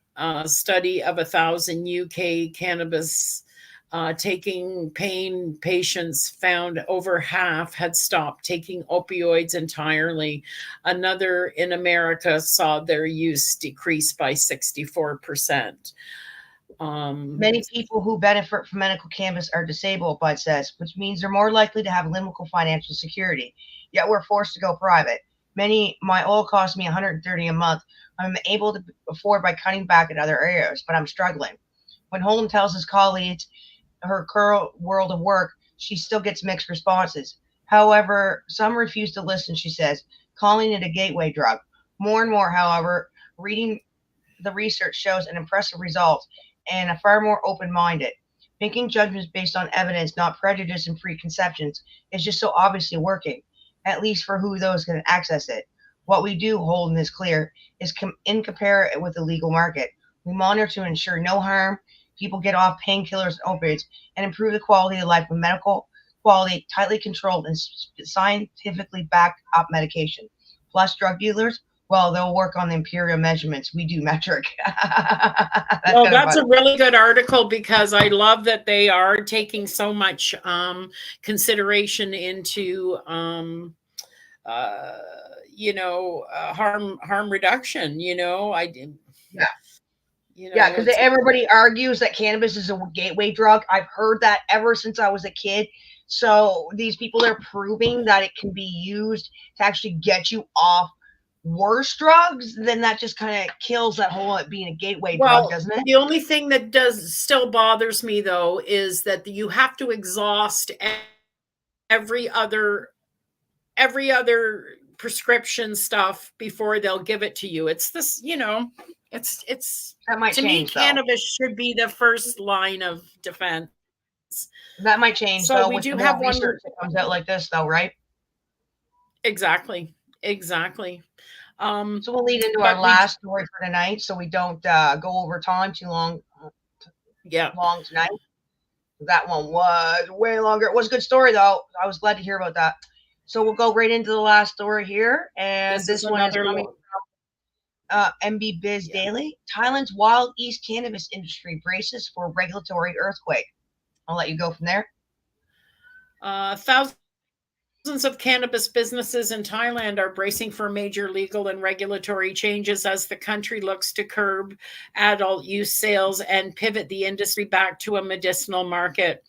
study of 1,000 UK cannabis taking pain patients found over half had stopped taking opioids entirely. Another in America saw their use decrease by 64%. Many people who benefit from medical cannabis are disabled, Bud says, which means they're more likely to have limited financial security. Yet we're forced to go private. My oil costs me $130 a month. I'm able to afford by cutting back in other areas, but I'm struggling. When Holden tells his colleagues her current world of work, she still gets mixed responses. However, some refuse to listen, she says, calling it a gateway drug. More and more, however, reading the research shows an impressive result and a far more open-minded. Making judgments based on evidence, not prejudice and preconceptions, is just so obviously working, at least for who those can access it. What we do, Holden is clear, is compare it with the legal market. We monitor to ensure no harm, people get off painkillers and opioids, and improve the quality of life with medical quality, tightly controlled and scientifically backed up medication. Plus, drug dealers, well, they'll work on the imperial measurements. We do metric. That's a really good article, because I love that they are taking so much consideration into harm reduction. Because everybody argues that cannabis is a gateway drug. I've heard that ever since I was a kid. So these people are proving that it can be used to actually get you off worse drugs. Then that just kind of kills that whole it being a gateway drug, doesn't it? The only thing that still bothers me, though, is that you have to exhaust every other prescription stuff before they'll give it to you. It's this, it's that might to change, me, cannabis should be the first line of defense. That might change. So we do have one research that comes out like this, though, right? Exactly. So we'll lead into our last story for tonight, so we don't go over time too long. Long tonight. That one was way longer. It was a good story, though. I was glad to hear about that. So we'll go right into the last story here, and this one is coming from MB Biz Daily. Thailand's wild east cannabis industry braces for regulatory earthquake. I'll let you go from there. Thousands of cannabis businesses in Thailand are bracing for major legal and regulatory changes as the country looks to curb adult use sales and pivot the industry back to a medicinal market.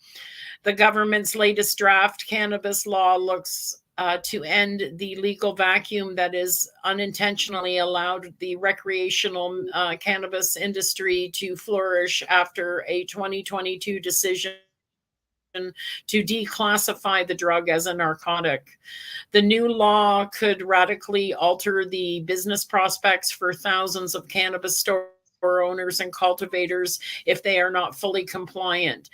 The government's latest draft cannabis law looks to end the legal vacuum that is unintentionally allowed the recreational cannabis industry to flourish after a 2022 decision to declassify the drug as a narcotic. The new law could radically alter the business prospects for thousands of cannabis store owners and cultivators if they are not fully compliant,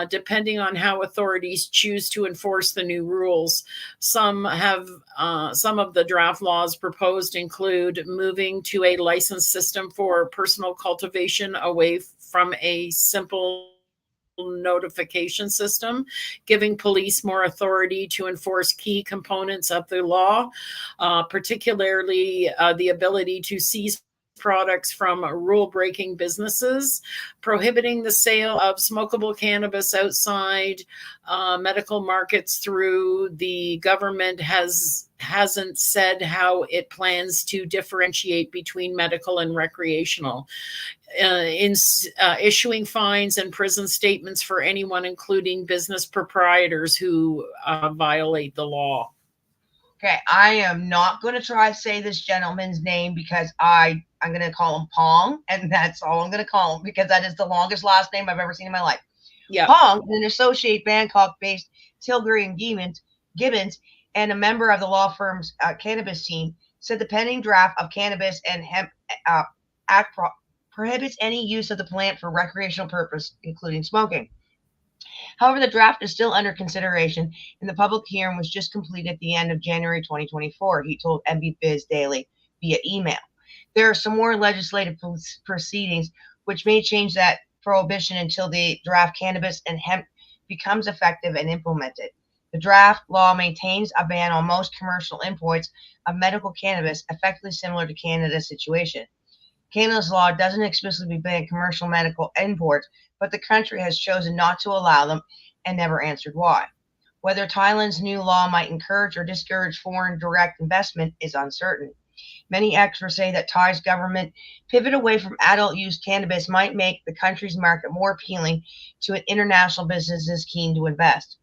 depending on how authorities choose to enforce the new rules. Some of the draft laws proposed include moving to a license system for personal cultivation away from a simple notification system, giving police more authority to enforce key components of the law, particularly the ability to seize products from rule-breaking businesses, prohibiting the sale of smokable cannabis outside medical markets through the government hasn't said how it plans to differentiate between medical and recreational, issuing fines and prison statements for anyone, including business proprietors who violate the law. Okay, I am not going to try to say this gentleman's name because I'm going to call him Pong, and that's all I'm going to call him because that is the longest last name I've ever seen in my life. Yeah, Pong, an associate Bangkok-based Tilbury and Gibbons, and a member of the law firm's cannabis team, said the pending draft of Cannabis and Hemp Act prohibits any use of the plant for recreational purpose, including smoking. However, the draft is still under consideration, and the public hearing was just completed at the end of January 2024, he told MB Biz Daily via email. There are some more legislative proceedings which may change that prohibition until the draft Cannabis and Hemp becomes effective and implemented. The draft law maintains a ban on most commercial imports of medical cannabis, effectively similar to Canada's situation. Cannabis law doesn't explicitly ban commercial medical imports, but the country has chosen not to allow them and never answered why. Whether Thailand's new law might encourage or discourage foreign direct investment is uncertain. Many experts say that Thai's government pivot away from adult use cannabis might make the country's market more appealing to international businesses keen to invest.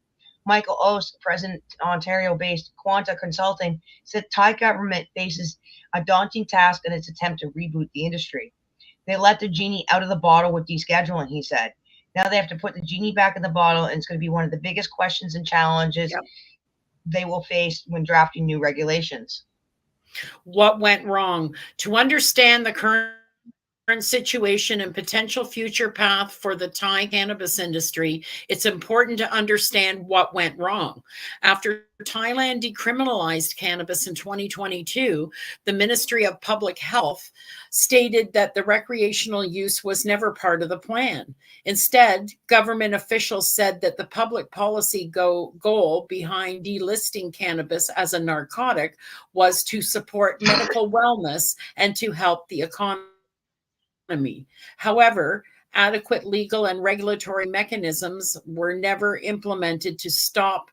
Michael Ost, president of Ontario-based Quanta Consulting, said Thai government faces a daunting task in its attempt to reboot the industry. They let the genie out of the bottle with descheduling, he said. Now they have to put the genie back in the bottle, and it's going to be one of the biggest questions and challenges they will face when drafting new regulations. What went wrong? To understand the current situation and potential future path for the Thai cannabis industry, it's important to understand what went wrong. After Thailand decriminalized cannabis in 2022, the Ministry of Public Health stated that the recreational use was never part of the plan. Instead, government officials said that the public policy goal behind delisting cannabis as a narcotic was to support medical wellness and to help the economy. However, adequate legal and regulatory mechanisms were never implemented to stop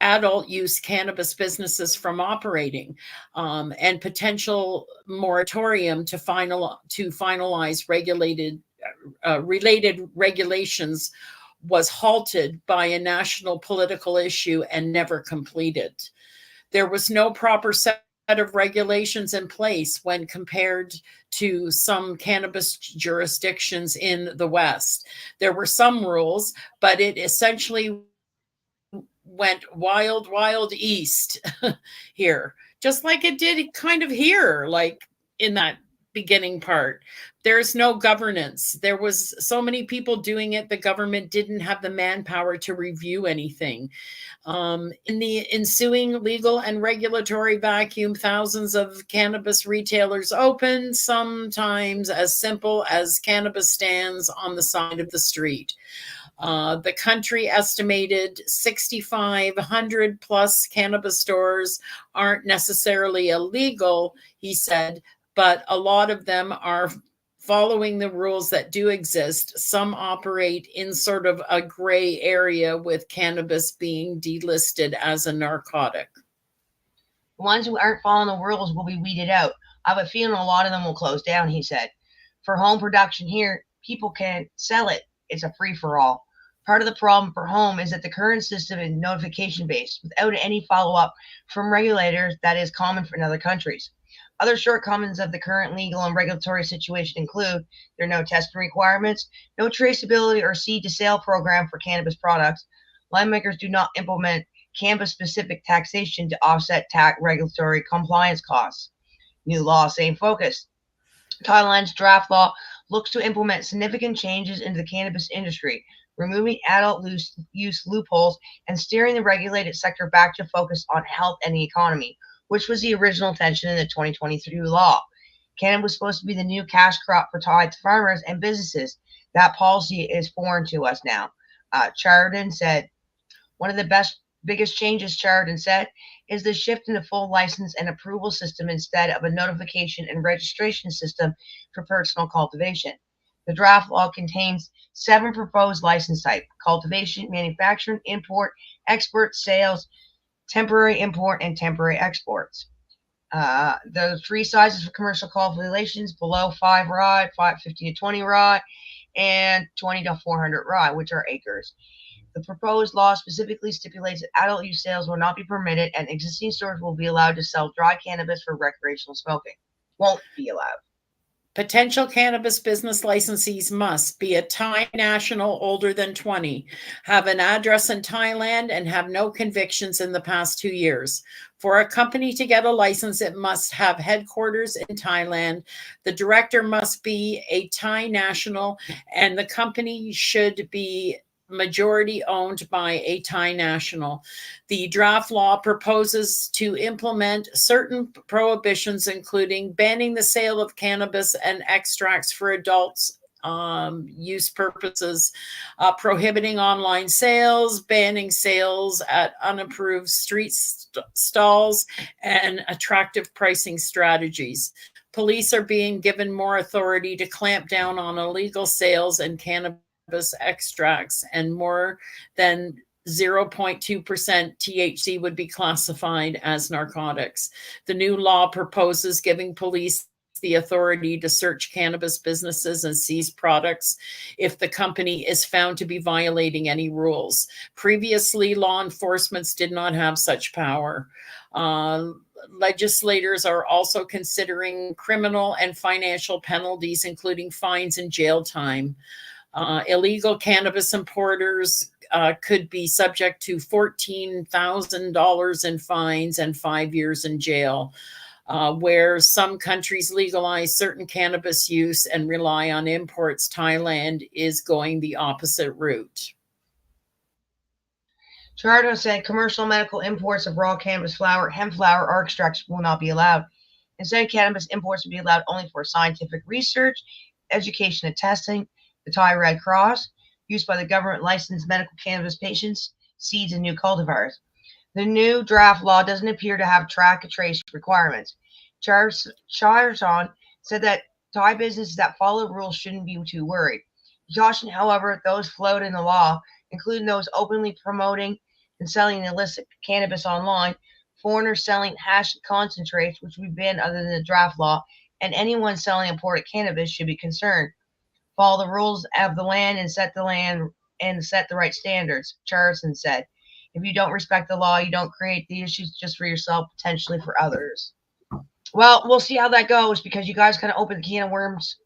adult use cannabis businesses from operating, and potential moratorium to finalize related regulations was halted by a national political issue and never completed. There was no proper set of regulations in place when compared to some cannabis jurisdictions in the West. There were some rules, but it essentially went wild east here, just like it did kind of here, like in that beginning part. There's no governance. There was so many people doing it, the government didn't have the manpower to review anything. In the ensuing legal and regulatory vacuum, thousands of cannabis retailers opened, sometimes as simple as cannabis stands on the side of the street. The country estimated 6,500 plus cannabis stores aren't necessarily illegal, he said, but a lot of them are following the rules that do exist. Some operate in sort of a gray area with cannabis being delisted as a narcotic. The ones who aren't following the rules will be weeded out. I have a feeling a lot of them will close down, he said. For home production here, people can sell it. It's a free-for-all. Part of the problem for home is that the current system is notification-based, without any follow-up from regulators that is common in other countries. Other shortcomings of the current legal and regulatory situation include there are no testing requirements, no traceability or seed-to-sale program for cannabis products. Winemakers do not implement cannabis-specific taxation to offset tax regulatory compliance costs. New law, same focus. Thailand's draft law looks to implement significant changes into the cannabis industry, removing adult use loopholes and steering the regulated sector back to focus on health and the economy, which was the original intention in the 2023 law. Cannabis was supposed to be the new cash crop for Thai farmers and businesses. That policy is foreign to us now. Chardon said, one of the biggest changes, Chardon said, is the shift in the full license and approval system instead of a notification and registration system for personal cultivation. The draft law contains 7 proposed license types: cultivation, manufacturing, import, export, sales, temporary import, and temporary exports. The 3 sizes for commercial cultivations: below 5 rod, 550 to 20 rod, and 20 to 400 rod, which are acres. The proposed law specifically stipulates that adult use sales will not be permitted, and existing stores will be allowed to sell dry cannabis for recreational smoking. Won't be allowed. Potential cannabis business licensees must be a Thai national older than 20, have an address in Thailand, and have no convictions in the past 2 years. For a company to get a license, it must have headquarters in Thailand. The director must be a Thai national, and the company should be majority owned by a Thai national. The draft law proposes to implement certain prohibitions, including banning the sale of cannabis and extracts for adults use purposes, prohibiting online sales, banning sales at unapproved street stalls, and attractive pricing strategies. Police are being given more authority to clamp down on illegal sales and cannabis extracts, and more than 0.2% THC would be classified as narcotics. The new law proposes giving police the authority to search cannabis businesses and seize products if the company is found to be violating any rules. Previously, law enforcement did not have such power. Legislators are also considering criminal and financial penalties, including fines and jail time. Illegal cannabis importers could be subject to $14,000 in fines and 5 years in jail. Where some countries legalize certain cannabis use and rely on imports, Thailand is going the opposite route. Gerardo said commercial medical imports of raw cannabis flower, hemp flower, or extracts will not be allowed. Instead, cannabis imports will be allowed only for scientific research, education, and testing. The Thai Red Cross, used by the government licensed medical cannabis patients, seeds, and new cultivars. The new draft law doesn't appear to have track and trace requirements. Charzon said that Thai businesses that follow rules shouldn't be too worried. He cautioned, however, those floating the law, including those openly promoting and selling illicit cannabis online, foreigners selling hash concentrates, which would be banned under the draft law, and anyone selling imported cannabis should be concerned. Follow the rules of the land and set the right standards, Charzon said. If you don't respect the law, you don't create the issues just for yourself, potentially for others. Well, we'll see how that goes, because you guys kind of opened the can of worms.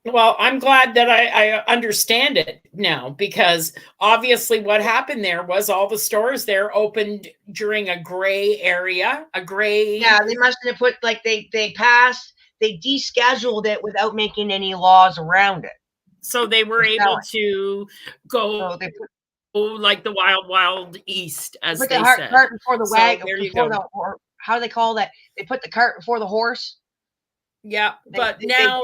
Well, I'm glad that I understand it now, because obviously what happened there was all the stores there opened during a gray area, Yeah, they must have put, like, they descheduled it without making any laws around it. So they were able to go... So they put, like the wild east, as they said. Cart before the wagon. Or how do they call that? They put the cart before the horse. Yeah, but now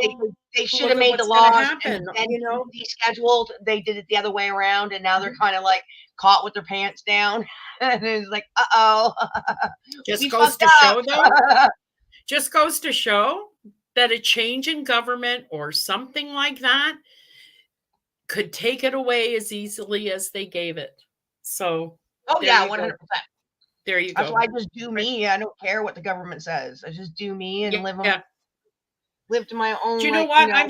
they should have made the laws and descheduled. They did it the other way around, and now they're kind of like caught with their pants down, and it's like, Just goes to show, though. Just goes to show that a change in government or something like that could take it away as easily as they gave it. So, 100%. There you go. That's why I just do me. I don't care what the government says. I just do me and live to my own. Do you know what? I'm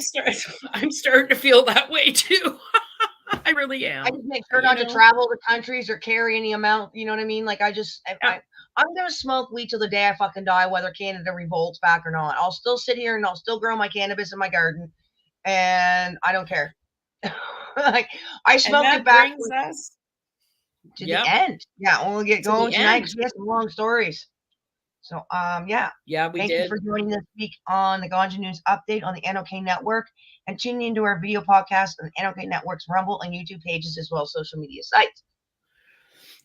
starting to feel that way too. I really am. I just make sure not to travel to countries or carry any amount. You know what I mean? Like I'm gonna smoke weed till the day I fucking die, whether Canada revolts back or not. I'll still sit here and I'll still grow my cannabis in my garden, and I don't care. Like I smoked it back to the end. Yeah, we'll get going tonight because we have some long stories. So we thank you for joining this week on the Ganja News Update on the NOK Network, and tuning into our video podcast on the NOK Network's Rumble and YouTube pages, as well as social media sites.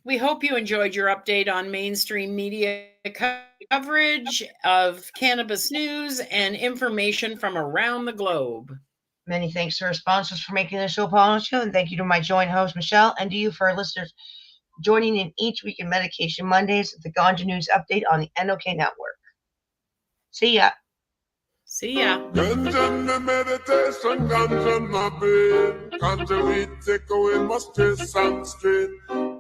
We hope you enjoyed your update on mainstream media coverage of cannabis news and information from around the globe. Many thanks to our sponsors for making the show possible, and thank you to my joint host, Michele, and to you for our listeners joining in each week in Medication Mondays at the Ganja News Update on the NOK Network. See ya. See ya. Ganja my meditation, ganja my brain. Ganja weed take away my stress and strain.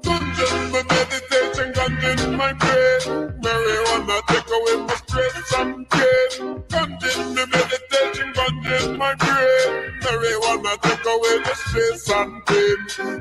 Ganja my meditation, ganja in my brain. Marijuana take away my stress and pain. Ganja my meditation, ganja in my brain. Marijuana take away the stress and pain.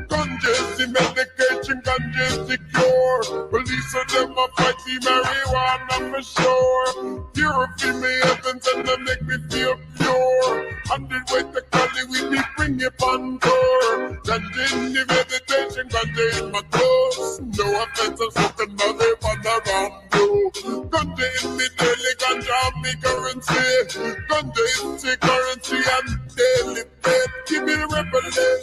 Ganja is the medication, ganja is the cure. Police of them a fight the marijuana for sure. Purify me heavens and they make me feel pure. And the way the cali with me bring it on door. Ganja in the meditation, ganja in my clothes. No offense, I'm something other one around you. Ganja in me daily, ganja me currency. Ganja is the currency and daily bed. Give me the revelation.